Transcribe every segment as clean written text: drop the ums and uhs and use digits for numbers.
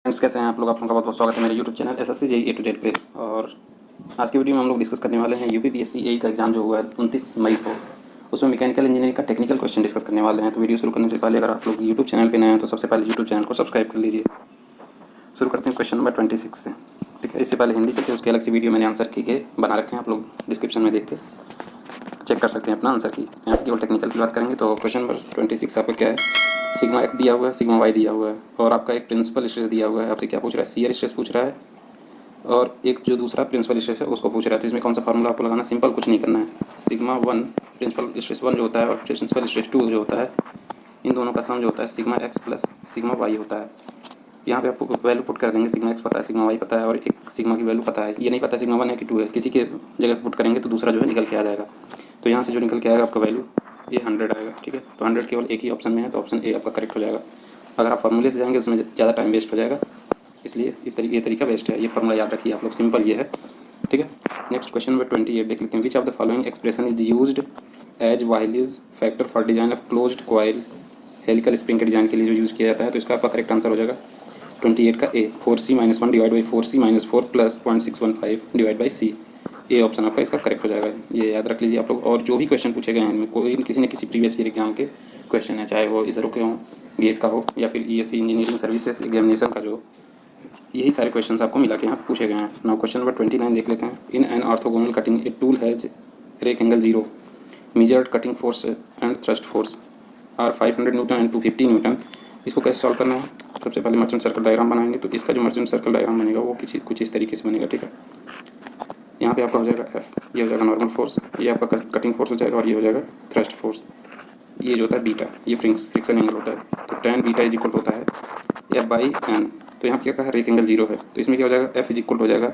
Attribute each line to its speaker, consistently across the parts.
Speaker 1: Friends, कैसे हैं आप लोग? आप लोगों का बहुत बहुत स्वागत है मेरे YouTube channel SSC JEE A to Z पे। और आज की वीडियो में हम लोग डिस्कस करने वाले हैं यूपीपीएससी एई का एग्जाम जो हुआ है 29 मई को। उसमें मैकेनिकल इंजीनियरिंग का टेक्निकल क्वेश्चन डिस्कस करने वाले हैं। तो वीडियो शुरू करने से पहले अगर आप लोग यूट्यूब चैनल पर नए हैं तो सबसे पहले यूट्यूब चैनल को सब्सक्राइब कर लीजिए। शुरू करते हैं क्वेश्चन नंबर 26 से। ठीक है, इससे पहले हिंदी के उसके अलग से वीडियो मैंने आंसर की के बना रखे हैं, आप लोग डिस्क्रिप्शन में देख के चेक कर सकते हैं अपना आंसर की। यहाँ पर केवल टेक्निकल की बात करेंगे तो क्वेश्चन नंबर 26 आपका क्या है, सिग्मा एक्स दिया हुआ है, सिग्मा वाई दिया हुआ है और आपका एक प्रिंसिपल स्ट्रेस दिया हुआ है। आपसे क्या पूछ रहा है, शियर स्ट्रेस पूछ रहा है और एक जो दूसरा प्रिंसिपल स्ट्रेस है उसको पूछ रहा है। तो इसमें कौन सा फार्मूला आपको लगाना, सिंपल कुछ नहीं करना है। Sigma one principal stress one जो होता है और प्रिंसिपल स्ट्रेस टू जो होता है, इन दोनों का सम जो होता है sigma X plus sigma Y होता है। यहाँ पे आपको वैल्यू पुट कर देंगे, सिग्मा एक्स पता है, सिग्मा वाई पता है और एक सिग्मा की वैल्यू पता है। ये नहीं पता सिग्मा वन है कि टू है, किसी के जगह पुट करेंगे तो दूसरा जो है निकल के आ जाएगा। तो यहाँ से जो निकल के आएगा आपका वैल्यू ये 100 आएगा। ठीक है, तो 100 केवल एक ही ऑप्शन में है तो ऑप्शन ए आपका करेक्ट हो जाएगा। अगर आप फार्मूले से जाएंगे उसमें ज़्यादा टाइम वेस्ट हो जाएगा, इसलिए ये तरीका बेस्ट है। ये फार्मूला याद रखिए आप लोग, सिंपल ये है। ठीक है, नेक्स्ट क्वेश्चन नंबर 28 देख लेते हैं। Which of the following expression is used as Wahl's factor for design of closed coil helical spring के डिजाइन के लिए जो यूज़ किया जाता है। तो इसका आपका करेक्ट आंसर हो जाएगा 28 का A, 4c-1 divide by 4c-4 plus 0.615 divide by C. A option आपका इसका करेक्ट हो जाएगा। ये याद रख लीजिए आप लोग। और जो भी क्वेश्चन पूछे गए हैं इनमें कोई किसी न किसी प्रीवियस ईयर एग्जाम के क्वेश्चन है, चाहे वो इसरो के हों, गेट का हो या फिर ईएससी इंजीनियरिंग सर्विसेज एग्जामिनेशन का जो, यही सारे क्वेश्चंस आपको मिला के यहाँ पूछे गए हैं। नाउ क्वेश्चन नंबर 29 देख लेते हैं। In an orthogonal cutting a tool has rake angle 0, measured cutting force and thrust force are 500 newton and 250 newton. इसको कैसे सॉल्व करना है? सबसे पहले मर्चेंट सर्कल डायग्राम बनाएंगे। तो इसका जो मर्चेंट सर्कल डायग्राम बनेगा वो कुछ इस तरीके से बनेगा। ठीक है, यहाँ पे आपका हो जाएगा एफ, ये हो जाएगा नॉर्मल फोर्स, ये आपका कटिंग फोर्स हो जाएगा और ये हो जाएगा थ्रस्ट फोर्स। ये जो होता है बीटा, ये फ्रिक्शन एंगल होता है। तो tan बीटा इज इक्वल होता है एफ बाई एन। तो यहाँ क्या कहा, रेक एंगल 0 है तो इसमें क्या हो जाएगा, एफ इज इक्वल हो जाएगा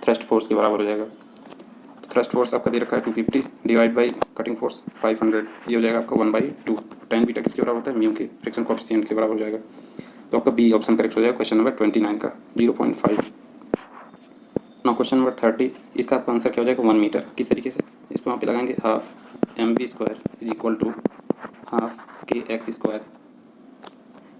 Speaker 1: थ्रस्ट फोर्स के बराबर हो जाएगा। तो थ्रस्ट फोर्स आपका दे रखा है 250 डिवाइड बाई कटिंग फोर्स 500, ये हो जाएगा आपका 1/2। tan बीटा किसके बराबर होता है, म्यू के, फ्रिक्शन कोएफिशिएंट के बराबर हो जाएगा। तो आपका बी ऑप्शन करेक्ट हो जाएगा क्वेश्चन नंबर 29 का 0.5। नाउ क्वेश्चन नंबर 30, इसका आपका आंसर क्या हो जाएगा 1 मीटर। किस तरीके से, इसको वहाँ पे लगाएंगे half M V square is equal to half K X square.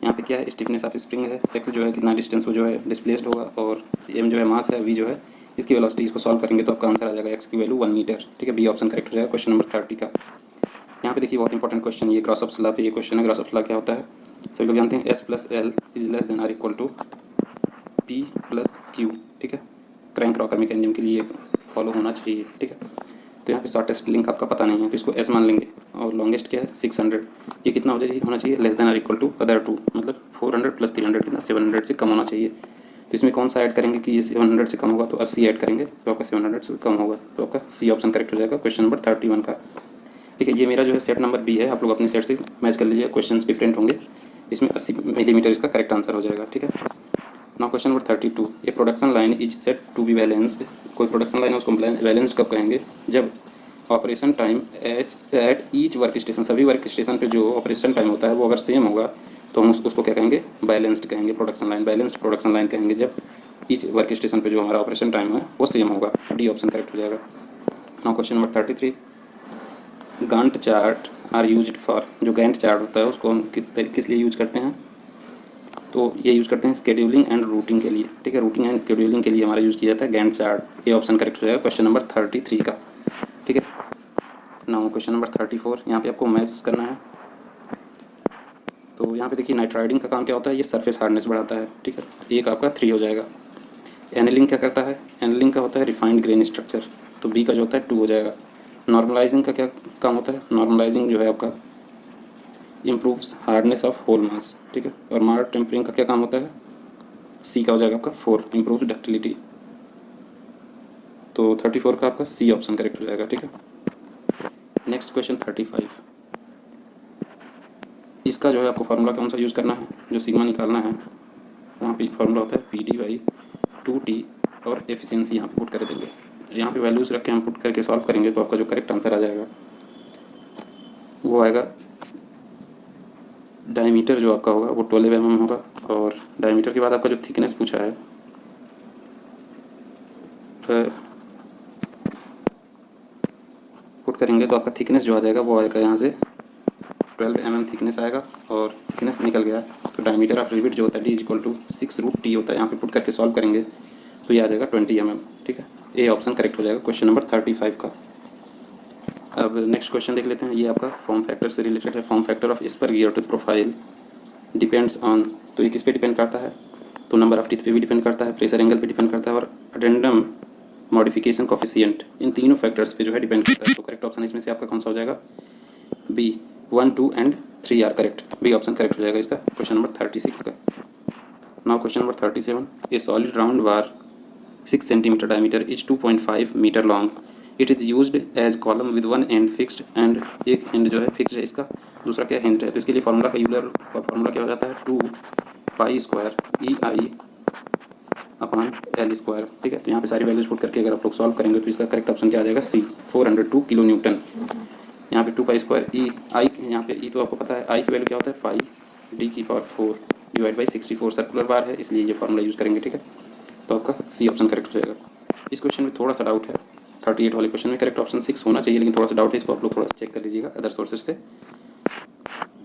Speaker 1: यहाँ पे क्या है, स्टिफनेस ऑफ स्प्रिंग है, एक्स जो है कितना डिस्टेंस वो जो है डिस्प्लेस्ड होगा और एम जो है मास है, वी जो है इसकी वेलोसिटी। इसको सॉल्व करेंगे तो आपका आंसर आ जाएगा एक्स की वैल्यू 1 मीटर। ठीक है, बी ऑप्शन करेक्ट हो जाएगा क्वेश्चन नंबर 30 का। यहाँ पे देखिए बहुत इंपॉर्टेंट क्वेश्चन, ये ग्रॉस ऑफ लॉ पे ये क्वेश्चन है। ग्रॉस ऑफ लॉ क्या होता है, सभी लोग जानते हैं, S plus L is less than or equal to P plus Q. ठीक है, क्रैंक रॉकर मैकेनिज्म के लिए फॉलो होना चाहिए। ठीक है, तो यहाँ पे शॉर्टेस्ट लिंक आपका पता नहीं है तो इसको एस मान लेंगे और लॉन्गेस्ट क्या है 600। ये कितना होना चाहिए less than or equal to other two, मतलब 400 प्लस 300 कितना 700 से कम होना चाहिए। तो इसमें कौन सा ऐड करेंगे कि ये 700 से कम होगा, तो 80 ऐड करेंगे तो आपका 700 से कम होगा। तो आपका सी ऑप्शन करेक्ट हो जाएगा क्वेश्चन नंबर 31 का। ठीक है, ये मेरा जो है सेट नंबर बी है, आप लोग अपने सेट से मैच कर लीजिए, क्वेश्चन डिफरेंट होंगे। इसमें 80 मिलीमीटर इसका करेक्ट आंसर हो जाएगा। ठीक है, now question number 32, a production line is set to be balanced. कोई प्रोडक्शन लाइन है उसको बैलेंस्ड कब कहेंगे, जब operation time at each work station, सभी वर्क स्टेशन पे जो ऑपरेशन टाइम होता है वो अगर सेम होगा तो हम उसको क्या कहेंगे, बैलेंस्ड कहेंगे। Production line, balanced production line कहेंगे जब ईच वर्क स्टेशन पे जो हमारा ऑपरेशन टाइम है वो सेम होगा। डी ऑप्शन करेक्ट हो जाएगा। Now question number 33, Gantt chart are used for. जो गैंट चार्ट होता है उसको हम किस लिए यूज करते हैं, तो ये यूज़ करते हैं स्केड्यूलिंग एंड रूटिंग के लिए। ठीक है, रूटिंग एंड स्केड्यूलिंग के लिए हमारा यूज़ किया जाता है गैंट चार्ट। ये ऑप्शन करेक्ट हो जाएगा क्वेश्चन नंबर 33 का। ठीक है, नाउ क्वेश्चन नंबर 34, यहाँ पे आपको मैथ्स करना है। तो यहाँ पे देखिए नाइट्राइडिंग का काम क्या होता है, ये सरफेस हार्डनेस बढ़ाता है। ठीक है, एक आपका 3 हो जाएगा। एनिलिंग क्या करता है, एनिलिंग का होता है रिफाइंड ग्रेन स्ट्रक्चर, तो बी का जो होता है 2 हो जाएगा। नॉर्मलाइजिंग का क्या काम होता है, नॉर्मलाइजिंग जो है आपका improves hardness of whole mass. ठीक है, और मार टेम्परिंग का क्या काम होता है, सी का हो जाएगा आपका 4, इम्प्रूव डक्टिलिटी। तो 34 का आपका सी ऑप्शन करेक्ट हो जाएगा। ठीक है, नेक्स्ट क्वेश्चन 35, इसका जो है आपको फार्मूला कौन सा यूज़ करना है, जो सिग्मा निकालना है वहाँ पे फार्मूला होता है पी डी बाई 2T और एफिशिएंसी यहाँ पे पुट कर देंगे। यहाँ पे वैल्यूज़ रख के हम पुट करके सॉल्व करेंगे तो आपका जो करेक्ट आंसर आ जाएगा वो आएगा, डायमीटर जो आपका होगा वो 12 mm होगा और डायमीटर के बाद आपका जो थिकनेस पूछा है पुट करेंगे तो आपका थिकनेस जो आ जाएगा वो आएगा यहाँ से 12 mm थिकनेस आएगा और थिकनेस निकल गया तो डायमीटर ऑफ रिविट जो होता है D इक्वल टू 6√T होता है। यहाँ पे पुट करके सॉल्व करेंगे तो ये आ जाएगा 20 mm। ठीक है, ए ऑप्शन करेक्ट हो जाएगा क्वेश्चन नंबर 35 का। अब नेक्स्ट क्वेश्चन देख लेते हैं, ये आपका फॉर्म फैक्टर से रिलेटेड है। Form factor of spur gear tooth profile depends on, तो ये किस पे डिपेंड करता है, तो नंबर ऑफ टीथ पे भी डिपेंड करता है, प्रेशर एंगल पे डिपेंड करता है और अडेंडम मॉडिफिकेशन कोफिशिएंट, इन तीनों फैक्टर्स पे जो है डिपेंड करता है। तो करेक्ट ऑप्शन इसमें से आपका कौन सा हो जाएगा, B. 1, 2 and 3 are correct, B option correct हो जाएगा इसका क्वेश्चन नंबर 36 का। Now question number 37, a solid round bar 6 centimetre diameter is 2.5 metre long, it is used as column with one end fixed and एक end जो है fixed है, इसका दूसरा क्या हिंज है। तो इसके लिए फार्मूला का यूलर का फार्मूला क्या हो जाता है, 2π² EI अपॉन L स्क्वायर। ठीक है, तो यहाँ पे सारी वैल्यूज पुट करके अगर आप लोग सॉल्व करेंगे तो इसका करेक्ट ऑप्शन क्या आ जाएगा, सी 402 किलो न्यूटन। यहाँ पे 2π² EI, यहाँ पे ई तो आपको पता है, आई की वैल्यू क्या होता है पाई D⁴ डिवाइड बाई 64, सर्कुलर बार है इसलिए ये फार्मूला यूज़ करेंगे। ठीक है, तो आपका सी ऑप्शन करेक्ट हो जाएगा। इस क्वेश्चन में थोड़ा सा डाउट है, 38 वाले क्वेश्चन में करेक्ट ऑप्शन 6 होना चाहिए, लेकिन थोड़ा सा डाउट है, इसको आप लोग थोड़ा सा चेक कर लीजिएगा अदर सोर्सेज से।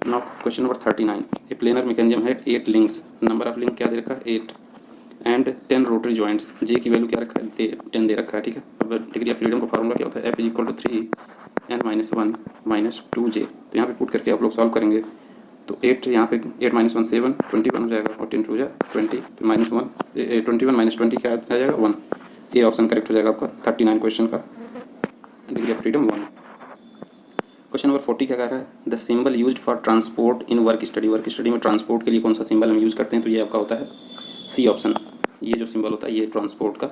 Speaker 1: नाउ क्वेश्चन नंबर 39, ए प्लेनर मैकेनिज्म है 8 लिंक्स, नंबर ऑफ लिंक क्या दे रखा है 8 एंड 10 रोटरी जॉइंट्स, जे की वैल्यू क्या रखा है 10 दे रखा है। ठीक है, अब डिग्री ऑफ फ्रीडम का फार्मूला क्या होता है, F = 3n-1 - 2j। तो यहाँ पे पुट करके आप लोग सॉल्व करेंगे तो 8 यहाँ पे 8 - 1 7 21 हो जाएगा और 10 2 जा 20 तो -1 21 - 20 क्या आ जाएगा 1। ये ऑप्शन करेक्ट हो जाएगा आपका 39 क्वेश्चन का, degree of freedom 1। Question number 40 क्या कह रहा है, the symbol used for transport in work study, work study में ट्रांसपोर्ट के लिए कौन सा सिंबल हम यूज़ करते हैं, तो ये आपका होता है सी ऑप्शन। ये जो सिंबल होता है ये ट्रांसपोर्ट का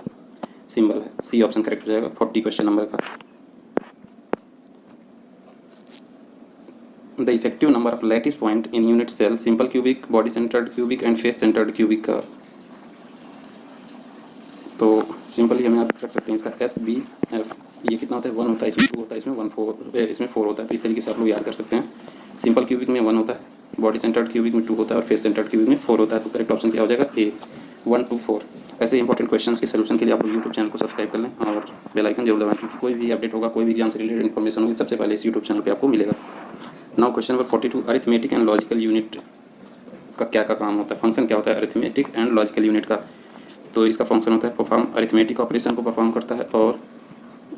Speaker 1: सिंबल है, सी ऑप्शन करेक्ट हो जाएगा 40 क्वेश्चन नंबर का। The effective number of lattice point in unit cell, simple cubic, body centred cubic and face centred cubic का, तो सिंपली हम यहाँ रख सकते हैं इसका SBF, ये कितना होता है 1 होता है, इसमें 2 होता है, इसमें 4 होता है। तो इस तरीके से आप लोग याद कर सकते हैं, सिंपल क्यूबिक में 1 होता है, बॉडी सेंटर्ड क्यूबिक में 2 होता है और फेस सेंटर्ड क्यूबिक में 4 होता है। तो करेक्ट ऑप्शन क्या हो जाएगा ए 1 2 4। ऐसे इंपॉर्टेंट क्वेश्चंस के सलूशन के लिए आप लोग यूट्यूब चैनल को सब्सक्राइब कर लें और बेल आइकन जरूर दबाएं, क्योंकि कोई भी अपडेट होगा, कोई भी एग्जाम से रिलेटेड इन्फॉर्मेशन होगी सबसे पहले इस यूट्यूब चैनल पर आपको मिलेगा। Now question number 42, arithmetic and logical unit का क्या काम होता है, फंक्शन क्या होता है अरिथमेटिक एंड लॉजिकल यूनिट का, तो इसका फंक्शन होता है परफॉर्म, अरिथमेटिक ऑपरेशन को परफॉर्म करता है और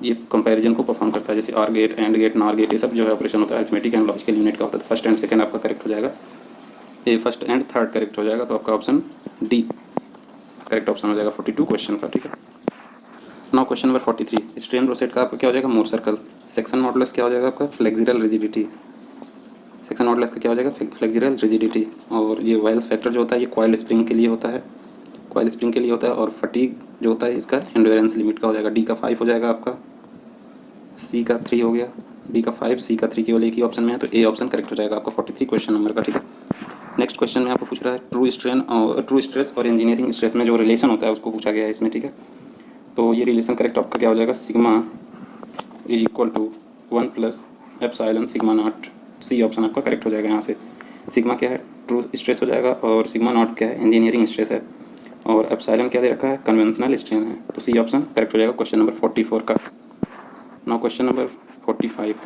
Speaker 1: ये कंपैरिजन को परफॉर्म करता है, जैसे or gate, and gate, nor gate, ये सब जो है ऑपरेशन होता है अरिथमेटिक एंड लॉजिकल यूनिट का होता है। फर्स्ट एंड सेकंड आपका करेक्ट हो जाएगा, ये फर्स्ट एंड थर्ड करेक्ट हो जाएगा, तो आपका ऑप्शन डी करेक्ट ऑप्शन हो जाएगा 42 क्वेश्चन का। ठीक है, now question number 43, strain rosette का आपका क्या हो जाएगा मोर सर्कल, सेक्शन मॉडुलस क्या हो जाएगा आपका फ्लेक्सिरल रिजिडिटी, सेक्शन मॉडुलस का क्या हो जाएगा फ्लेक्सिरल रिजिडिटी। और ये वाइल्स फैक्टर जो होता है ये कॉइल स्प्रिंग के लिए होता है, कॉइल स्प्रिंग के लिए होता है, और फटीग जो होता है इसका एंड्योरेंस लिमिट का हो जाएगा, डी का 5 हो जाएगा आपका, सी का 3 हो गया, बी का 5, सी का 3 केवल एक ही ऑप्शन में है, तो ए ऑप्शन करेक्ट हो जाएगा आपका 43 क्वेश्चन नंबर का। ठीक है, नेक्स्ट क्वेश्चन में आपको पूछ रहा है ट्रू स्ट्रेस और इंजीनियरिंग स्ट्रेस में जो रिलेशन होता है उसको पूछा गया है इसमें। ठीक है, तो ये रिलेशन करेक्ट आपका क्या हो जाएगा, sigma = 1 + epsilon sigma nought, C option आपका करेक्ट हो जाएगा। यहाँ से सिग्मा क्या है ट्रू स्ट्रेस हो जाएगा और सिग्मा नॉट क्या है इंजीनियरिंग स्ट्रेस है, और एप्सिलॉन क्या दे रखा है कन्वेंशनल स्ट्रेन है, तो सी ऑप्शन करेक्ट हो जाएगा क्वेश्चन नंबर 44 का। Now question number 45,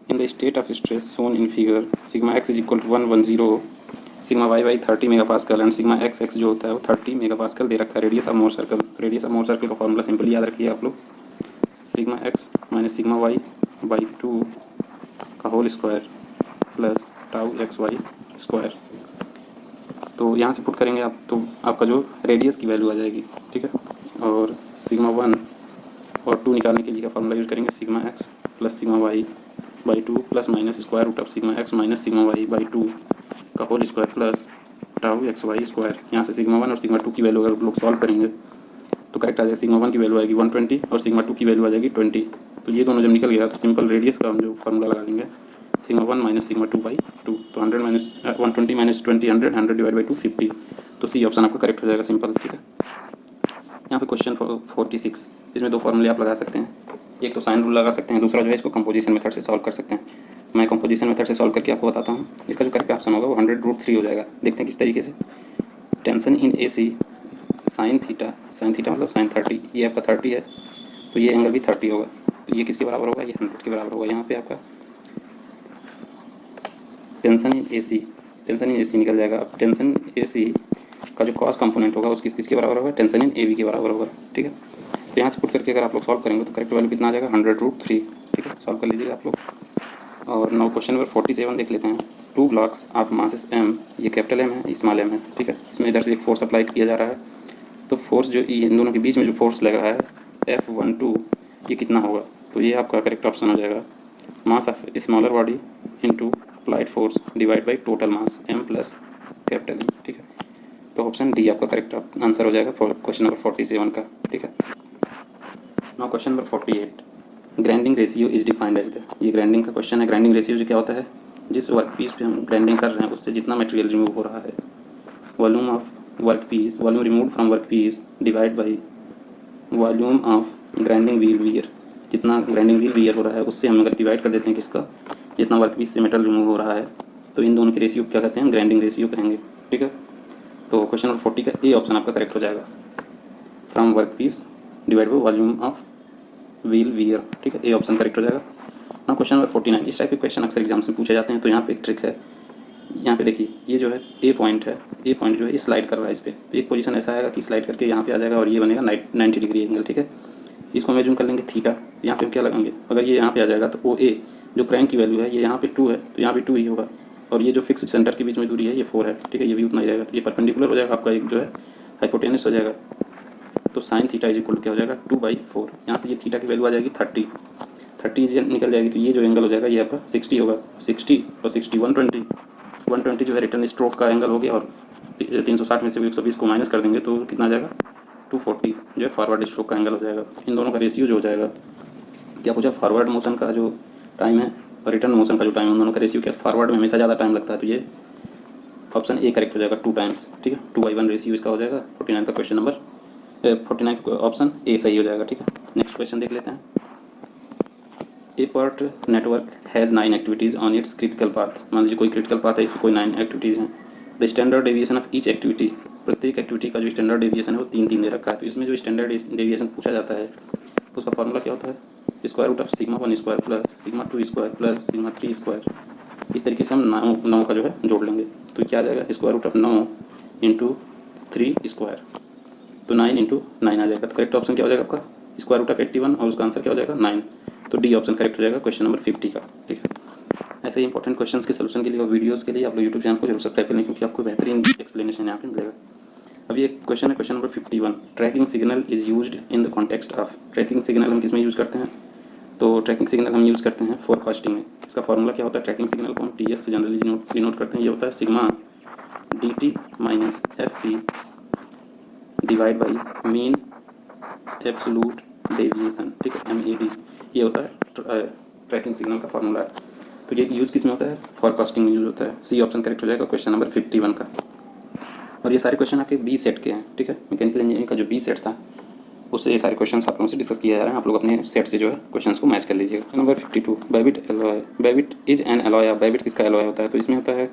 Speaker 1: in the state of stress shown in figure sigma x = 110, sigma y 30 megapascal and sigma x जो होता है वो 30 मेगापास्कल दे रखा है। Radius of Mohr circle, radius of Mohr circle का फॉर्मूला सिंपली याद रखिए आप लोग, सिग्मा x - सिग्मा y/2 का whole square plus tau xy square. तो यहाँ से पुट करेंगे आप तो आपका जो रेडियस की वैल्यू आ जाएगी। ठीक है, और सिग्मा 1 और 2 निकालने के लिए का फॉर्मूला यूज़ करेंगे, sigma x + sigma y/2 plus minus square root of sigma x - sigma y/2 का whole square plus tau xy square. यहाँ से सिग्मा 1 और सिग्मा 2 की वैल्यू अगर लोग सॉल्व करेंगे तो करेक्ट आ जाएगा, सिग्मा 1 की वैल्यू आएगी 120 और सिग्मा 2 की वैल्यू आ जाएगी 20। तो ये दोनों जब निकल गया तो सिंपल रेडियस का हम जो फार्मूला लगा लेंगे, सिग्मा 1 - सिग्मा 2/2, तो 120 - 20 100 डिवाइड बाई 2 50, तो सी ऑप्शन आपका करेक्ट हो जाएगा सिंपल। ठीक है, यहाँ पे क्वेश्चन 46, इसमें 2 फार्मूले आप लगा सकते हैं, एक तो साइन रूल लगा सकते हैं, दूसरा जो है इसको कंपोजिशन मेथड से सॉल्व कर सकते हैं। मैं कंपोजिशन मेथड से सॉल्व करके आपको बताता हूँ। इसका जो करेक्ट ऑप्शन होगा वो 100√3 हो जाएगा। देखते हैं किस तरीके से, tension in AC sine theta मतलब साइन 30, ये आपका 30 है तो ये एंगल भी 30 होगा, तो ये किसके बराबर होगा, ये 100 के बराबर होगा। यहाँ पे आपका tension in AC, tension in AC निकल जाएगा। अब टेंशन AC का जो कॉस कंपोनेंट होगा उसकी किसके बराबर होगा, टेंशन इन AB के बराबर होगा। ठीक है, तो यहाँ से पुट करके अगर आप लोग सॉल्व करेंगे तो करेक्ट वैल्यू कितना आ जाएगा, 100√3। ठीक है, सॉल्व कर लीजिएगा आप लोग। और नाउ क्वेश्चन नंबर 47 देख लेते हैं। 2 ब्लॉक्स ऑफ मासेस M, ये कैपिटल M है, स्मॉल m है। ठीक है, इसमें इधर से एक फोर्स अप्लाई किया जा रहा है, तो फोर्स जो इन दोनों के बीच में जो फोर्स लग रहा है F12, ये कितना होगा, तो ये आपका करेक्ट ऑप्शन हो जाएगा mass of smaller body into applied force divide by total mass M plus capital M। ठीक है, तो ऑप्शन डी आपका करेक्ट आंसर हो जाएगा क्वेश्चन नंबर 47 का। ठीक है, now question number 48, grinding ratio is defined as the, ये ग्राइंडिंग का क्वेश्चन है। ग्राइंडिंग रेशियो जो क्या होता है, जिस वर्क पीस पे हम ग्राइंडिंग कर रहे हैं उससे जितना मटेरियल रिमूव हो रहा है, volume of work piece, volume remove from work piece divide by volume of grinding wheel wear, जितना ग्राइंडिंग व्हील वियर हो रहा है उससे हम अगर डिवाइड कर देते हैं किसका, जितना वर्क पीस से मेटल रिमूव हो रहा है, तो इन दोनों के रेशियो क्या कहते हैं, ग्राइंडिंग रेशियो कहेंगे। ठीक है, तो क्वेश्चन नंबर 40 का ए ऑप्शन आपका करेक्ट हो जाएगा, from work piece divide by volume of wheel wear. ठीक है, ए ऑप्शन करेक्ट हो जाएगा। ना क्वेश्चन नंबर 49, इस टाइप के क्वेश्चन अक्सर एग्जाम से पूछे जाते हैं, तो यहाँ पे एक ट्रिक है। यहाँ पे देखिए, ये जो है ए पॉइंट है, ए पॉइंट जो है ये स्लाइड कर रहा है इस पर, एक पोजीशन ऐसा आएगा कि स्लाइड करके यहाँ पे आ जाएगा और ये बनेगा 90 डिग्री एंगल। ठीक है, इसको हम एज्यूम कर लेंगे थीटा, यहाँ पे हम क्या लगाएंगे, अगर ये यहाँ पे आ जाएगा तो ओ ए जो क्रैंक की वैल्यू है ये यहाँ पे 2 है, तो यहाँ पे 2 ही होगा, और ये जो फिक्स सेंटर के बीच में दूरी है ये 4 है। ठीक है, ये भी उतना ही रहेगा, तो ये परपेंडिकुलर हो जाएगा आपका एक जो है हाइपोटेनस हो जाएगा, तो sine theta is equal to क्या हो जाएगा 2/4। यहाँ से ये थीटा की वैल्यू आ जाएगी 30 निकल जाएगी, तो ये जो एंगल हो जाएगा ये आपका 60 होगा। 60 और 60 120 जो है रिटर्न स्ट्रोक का एंगल हो गया, और 360 में से 120 को माइनस कर देंगे तो कितना आ जाएगा 240 जो है फॉरवर्ड स्ट्रोक का एंगल हो जाएगा। इन दोनों का रेशियो जो हो जाएगा, क्या पूछा, फॉरवर्ड मोशन का जो टाइम है और रिटर्न मोशन का जो टाइम है, उन दोनों का रेशियो क्या, फॉरवर्ड में हमेशा ज़्यादा टाइम लगता है, तो ये ऑप्शन ए करेक्ट हो जाएगा 2 टाइम्स। ठीक है, 2/1 रेशियो इसका हो जाएगा। 49 का क्वेश्चन नंबर 49 ऑप्शन ए सही हो जाएगा। ठीक है, नेक्स्ट क्वेश्चन देख लेते हैं। A PERT network has 9 activities on its critical path, मान लीजिए कोई क्रिटिकल पाथ है, इसमें कोई 9 एक्टिविटीज़ हैं। The standard deviation of each activity, प्रत्येक एक्टिविटी का जो स्टैंडर्ड डेविएशन है वो 3 दे रखा है, तो इसमें जो स्टैंडर्ड डेविएशन पूछा जाता है उसका फॉर्मूला क्या होता है, √ऑफ σ1² प्लस σ2² प्लस σ3²। इस तरीके से हम 9 का जो है जोड़ लेंगे, तो क्या आ जाएगा, √9 × 3², तो 9 × 9 आ जाएगा। तो करेक्ट ऑप्शन क्या हो जाएगा आपका, √ऑफ 81, और उसका आंसर क्या हो जाएगा 9, तो डी ऑप्शन करेक्ट हो जाएगा क्वेश्चन नंबर 50 का। ठीक है, ऐसे ही इंपॉर्टेंट क्वेश्चंस के सोल्यूशन के लिए और वीडियोस के लिए आप लोग यूट्यूब चैनल को जरूर सब्सक्राइब करें, क्योंकि आपको बेहतरीन एक्सप्लेनेशन यहाँ पे मिलेगा। अभी एक क्वेश्चन है, question number 51, tracking signal is used in the context of, tracking signal हम किस में यूज़ करते हैं, तो ट्रैकिंग सिग्नल हम यूज़ करते हैं फोरकास्टिंग में। इसका फॉर्मूला क्या होता है, ट्रैकिंग सिग्नल को हम TS से जनरली डिनोट करते हैं, ये होता है sigma DT minus FP divide by mean absolute deviation. ठीक है, MED, ये होता है ट्रैकिंग सिग्नल का फॉर्मूला है। तो ये यूज़ किस में होता है, फोरकास्टिंग में यूज़ होता है। सी ऑप्शन करेक्ट हो जाएगा क्वेश्चन नंबर 51 का। और ये सारे क्वेश्चन आपके बी सेट के हैं। ठीक है, मैकेनिकल इंजीनियरिंग का जो बी सेट था उससे ये सारे क्वेश्चन आप लोगों से डिस्कस किया जा रहा है, आप लोग अपने सेट से जो है क्वेश्चंस को मैच कर लीजिएगा। Number 52, Babbitt alloy, Babbitt is an alloy, Babbitt किसका एलॉय होता है, तो इसमें होता है,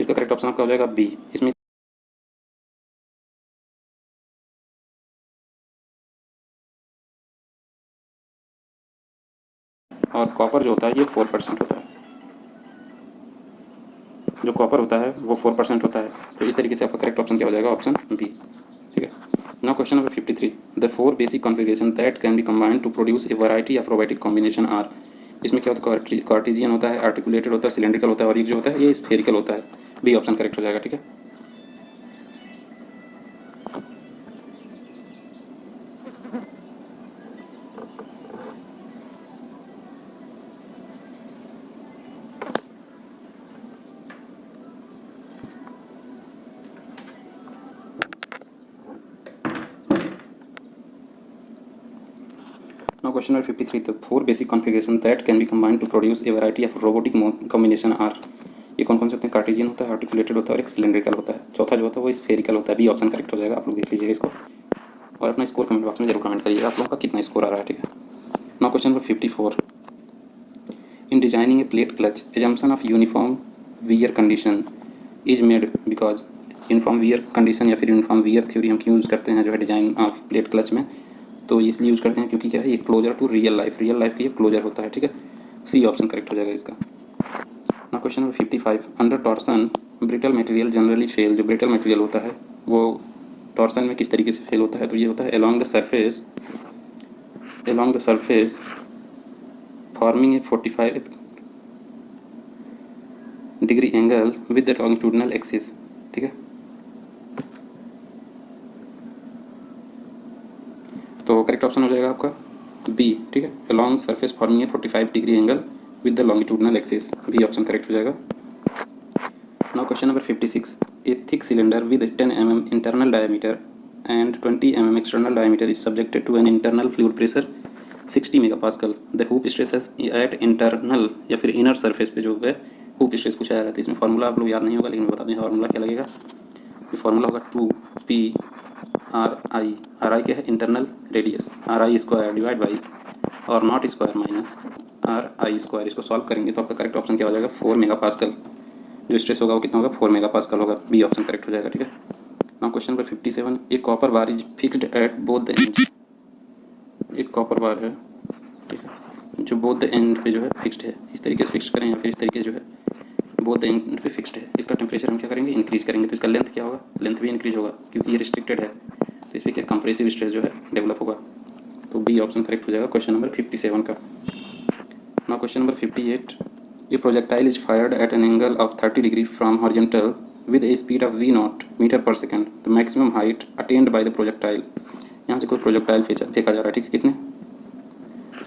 Speaker 1: इसका करेक्ट ऑप्शन आपका हो जाएगा बी। इसमें और कॉपर जो होता है ये 4% होता है, जो कॉपर होता है वो 4% होता है, तो इस तरीके से आपका करेक्ट ऑप्शन क्या हो जाएगा, ऑप्शन बी। ठीक है, now question number 53, the 4 basic configuration that can be combined to produce a variety of robotic combination are, इसमें क्या होता है, कार्टेशियन होता है, आर्टिकुलेटेड होता है, सिलेंड्रिकल होता है, और एक जो होता है ये स्फेरिकल होता है। बी ऑप्शन करेक्ट हो जाएगा। ठीक है, now question number 53, the 4 basic configuration that can be combined to produce a variety of robotic combination are, ये कौन कौन से होते हैं, कार्टेशियन होता है, आर्टिकुलेटेड होता है, और एक सिलेंड्रिकल होता है। चौथा जो होता है वो स्फेरिकल होता है। बी ऑप्शन करेक्ट हो जाएगा। आप लोग देख लीजिएगा इसको और अपना स्कोर कमेंट बॉक्स में जरूर कमेंट करिएगा आप लोगों का कितना स्कोर आ रहा है। ठीक है, now question number 54, in designing A plate clutch assumption of uniform wear condition is made because, uniform wear condition या फिर यूनिफॉर्म वियर थ्योरी हम क्यों यूज़ करते हैं जो है डिजाइन ऑफ प्लेट क्लच में, तो इसलिए यूज़ करते हैं क्योंकि क्या है, ये क्लोजर टू रियल लाइफ का ये क्लोजर होता है। ठीक है, सी ऑप्शन करेक्ट हो जाएगा इसका। ना question number 55, under torsion brittle material generally fail, जो ब्रिटल मटेरियल होता है वो टॉर्सन में किस तरीके से फेल होता है, तो ये होता है along the surface forming a 45 degree angle with the longitudinal axis, ठीक है। तो करेक्ट ऑप्शन हो जाएगा आपका बी, ठीक है, along surface forming a 45 degree angle with the longitudinal axis, B option correct हो जाएगा। Now question number 56, a thick cylinder with 10 mm internal diameter and 20 mm external diameter is subjected to an internal fluid pressure 60 megapascal. The hoop stresses at internal या फिर inner surface पे जो है hoop stress पूछा जा रहा है, तो इसमें फार्मूला आप लोग याद नहीं होगा, लेकिन मैं बता दें फार्मूला क्या लगेगा। ये फार्मूला होगा 2p RI क्या है, internal radius, RI square divide by R naught square minus RI square. इसको सॉल्व करेंगे तो आपका करेक्ट ऑप्शन क्या हो जाएगा, 4 मेगापास्कल। जो स्ट्रेस होगा वो कितना होगा, 4 मेगापास्कल होगा, बी ऑप्शन करेक्ट हो जाएगा, ठीक है। नाउ क्वेश्चन नंबर 57, एक copper bar is fixed at both the ends, एक कॉपर बार है, ठीक है, जो बोथ द एंड पे जो है फिक्स्ड है, इस तरीके से फिक्स करें या फिर इस तरीके जो है बोथ द एंड पे फिक्स्ड है। इसका टेम्परेचर हम क्या करेंगे, इंक्रीज करेंगे, तो इसका लेंथ क्या होगा, लेंथ भी इंक्रीज होगा क्योंकि ये रिस्ट्रिक्टेड है, तो इस पर क्या कंप्रेसिव स्ट्रेस जो है डेवलप होगा, तो बी ऑप्शन करेक्ट हो जाएगा क्वेश्चन नंबर 57 का। Now question number 58, a projectile is fired at an angle of 30 degree from horizontal with a speed of v0 metre per second, the maximum height attained by the projectile। यहाँ से कोई projectile फेंका जा रहा है, ठीक है, कितने,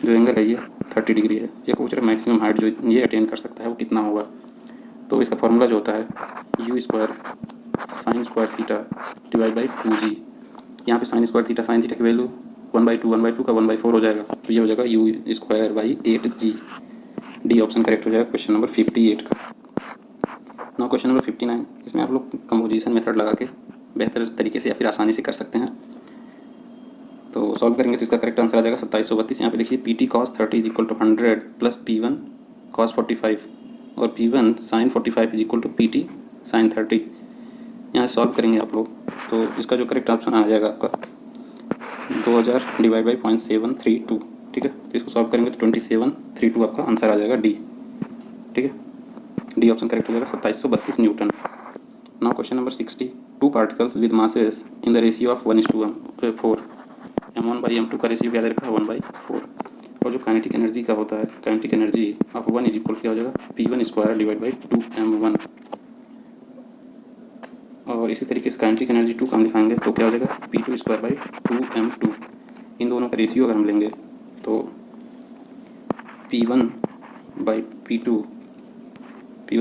Speaker 1: जो एंगल है ये 30 डिग्री है, ये पूछ रहा है मैक्सिमम हाइट जो ये अटेन कर सकता है वो कितना होगा। तो इसका फॉर्मूला जो होता है you square sine square theta divide by 2g। यहाँ पे sine square theta, sine theta की वैल्यू 1/2 का 1/4 हो जाएगा, तो ये हो जाएगा you square by 8g, D option correct हो जाएगा क्वेश्चन नंबर 58 का। नाउ क्वेश्चन नंबर 59, इसमें आप लोग कंपोजिशन मेथड लगा के बेहतर तरीके से या फिर आसानी से कर सकते हैं, तो सॉल्व करेंगे तो इसका करेक्ट आंसर आ जाएगा 2732। यहाँ पे लिखिए Pt cos 30 is equal to 100 plus P1 cos 45 और P1 sin 45 is equal to PT sin 30। यहाँ सॉल्व करेंगे आप लोग तो इसका जो करेक्ट ऑप्शन आ जाएगा आपका 2000 डिवाइड बाई 0.732, ठीक है, तो इसको सॉल्व करेंगे तो 2732 आपका आंसर आ जाएगा डी, ठीक है, डी ऑप्शन करेक्ट हो जाएगा 2732 Newton. Now question number 60, two particles with masses in the ratio of 1:4, m1/m2 का रेशियो क्या दे रखा है 1/4, और जो काइनेटिक एनर्जी का होता है, kinetic energy of 1 is equal क्या हो जाएगा P1 square divide by 2m1, और इसी तरीके से काइनेटिक एनर्जी 2 का हम लिखाएंगे तो क्या हो जाएगा P2 स्क्वायर बाई 2m2। इन दोनों का रेशियो अगर हम लेंगे तो P1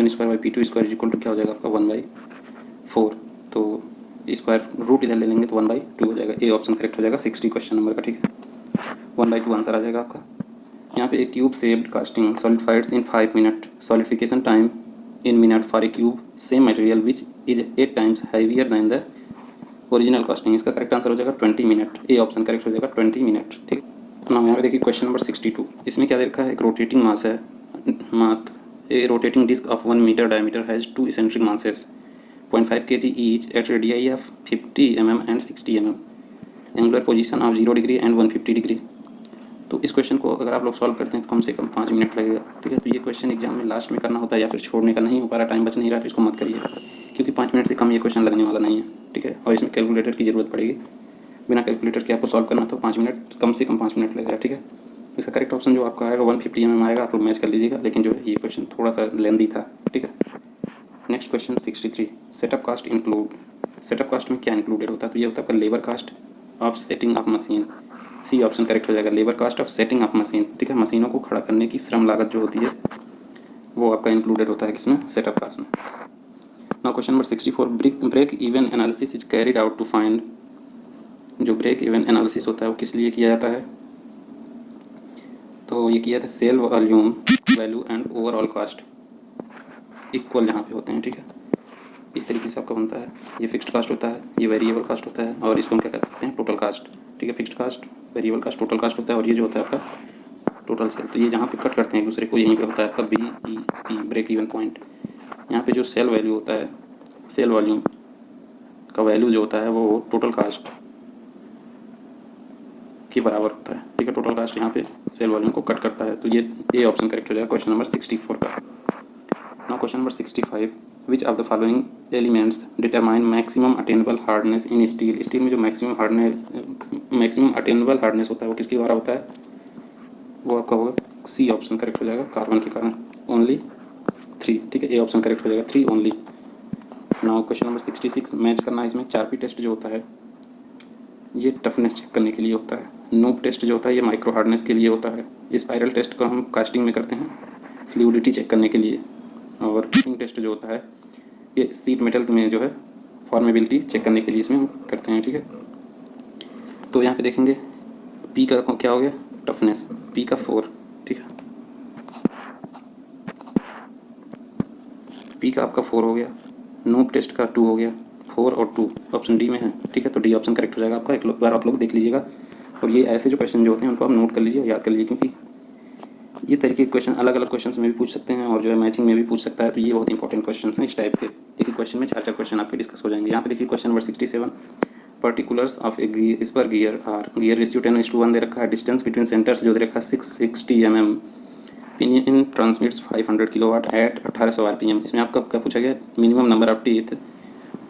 Speaker 1: square by P2 square equal to क्या हो जाएगा आपका 1/4, तो स्क्वायर रूट इधर ले लेंगे तो 1/2 हो जाएगा, ए ऑप्शन करेक्ट हो जाएगा 60 क्वेश्चन नंबर का, ठीक है, 1/2 आंसर आ जाएगा आपका। यहाँ पे एक tube shaped casting solidifies in 5 minute, solidification time in minute for a cube same material which is 8 times heavier than the original casting. इसका करेक्ट आंसर हो जाएगा 20 मिनट, ए ऑप्शन करेक्ट हो जाएगा 20 मिनट, ठीक। ना यहाँ पे देखिए क्वेश्चन नंबर 62, इसमें क्या दे रखा है, एक रोटेटिंग मास है, mask a rotating disc of 1 metre diameter has 2 eccentric masses 0.5 kg each at radii of 50 mm and 60 mm, angular position of 0 degree and 150 degree. तो इस क्वेश्चन को अगर आप लोग सॉल्व करते हैं तो कम से कम 5 मिनट लगेगा, ठीक है। तो ये क्वेश्चन एग्जाम में लास्ट में करना होता है या फिर छोड़ने का नहीं हो पा रहा, टाइम बच नहीं रहा, तो इसको मत करिए क्योंकि 5 मिनट से कम ये क्वेश्चन लगने वाला नहीं है, ठीक है, और इसमें कैलकुलेटर की ज़रूरत पड़ेगी, बिना कैलकुलेटर के आपको सॉल्व करना तो 5 मिनट, कम से कम 5 मिनट लगेगा, ठीक है। इसका करेक्ट ऑप्शन जो आपका आएगा 150 mm आएगा, आप लोग मैच कर लीजिएगा, लेकिन जो है ये क्वेश्चन थोड़ा सा लेंदी था, ठीक है। Next question 63, setup cost include, setup cost में क्या इंक्लूडेड होता है, तो ये होता है आपका labour cost of setting of machine, C option correct हो जाएगा, labour cost of setting of machine, ठीक है, मशीनों को खड़ा करने की श्रम लागत जो होती है वो आपका इंक्लूडेड होता है किसमें, सेटअप कास्ट में। Now question number 64, break even analysis is carried out to find, जो ब्रेक इवन एनालिसिस होता है वो किस लिए किया जाता है, तो ये किया था sale volume value and overall cost equal यहाँ पे होते हैं, ठीक है, इस तरीके से आपका बनता है। ये फिक्स्ड कास्ट होता है, ये वेरिएबल कास्ट होता है, और इसको हम क्या कर सकते हैं टोटल कास्ट, ठीक है, fixed cost, variable cost, total cost होता है, और ये जो होता है आपका टोटल सेल। तो ये जहाँ पे कट करते हैं एक दूसरे को, यहीं पे होता है आपका BEP ब्रेक इवन पॉइंट। यहाँ पे जो सेल वैल्यू होता है, सेल वॉल्यूम का वैल्यू जो होता है वो टोटल कास्ट के बराबर होता है, ठीक है, टोटल कास्ट यहाँ पे सेल वॉल्यूम को कट करता है, तो ये ऑप्शन करेक्ट हो जाएगा क्वेश्चन नंबर 64 का। Now question number 65, which of the following elements determine maximum attainable hardness in steel. Steel में जो मैक्सिमम अटेनेबल हार्डनेस होता है वो किसके द्वारा होता है? वो आपका होगा सी ऑप्शन करेक्ट हो जाएगा, कार्बन के कारण ओनली 3, ठीक है। ए ऑप्शन करेक्ट हो जाएगा 3 only. Now question number 66, match करना है इसमें। चारपी टेस्ट जो होता है ये टफनेस चेक करने के लिए होता है। नूब टेस्ट जो होता है ये माइक्रो हार्डनेस के लिए होता है। स्पाइरल टेस्ट को हम कास्टिंग में करते हैं फ्लूइडिटी चेक करने के लिए। और किंग टेस्ट जो होता है ये सीट मेटल में जो है फॉर्मेबिलिटी चेक करने के लिए इसमें हम करते हैं, ठीक है। तो यहाँ पे देखेंगे पी का क्या हो गया? टफनेस, पी का 4, ठीक है। पी का आपका 4 हो गया, नूब टेस्ट का 2 हो गया, 4 और 2 ऑप्शन डी में है, ठीक है। तो डी ऑप्शन करेक्ट हो जाएगा आपका। एक बार आप लोग देख लीजिएगा और ये ऐसे जो क्वेश्चन जो होते हैं उनको आप नोट कर लीजिए, याद कर लीजिए, क्योंकि ये तरीके के क्वेश्चन अलग अलग क्वेश्चन में भी पूछ सकते हैं और जो है मैचिंग में भी पूछ सकता है। तो ये बहुत इंपॉर्टेंट क्वेश्चन हैं इस टाइप के। एक ही क्वेश्चन में 4 क्वेश्चन आपके डिस्कस हो जाएंगे। यहाँ पे देखिए क्वेश्चन नंबर 67, पर्टिकुलर्स ऑफ ए इस पर गियर रेशियो 10:1 दे रखा है। डिस्टेंस बिटवीन सेंटर्स जो दे रखा है 660 mm। Pinion transmits 500 kilowatt at 1800 RPM। इसमें आपका क्या पूछा गया? Minimum number of teeth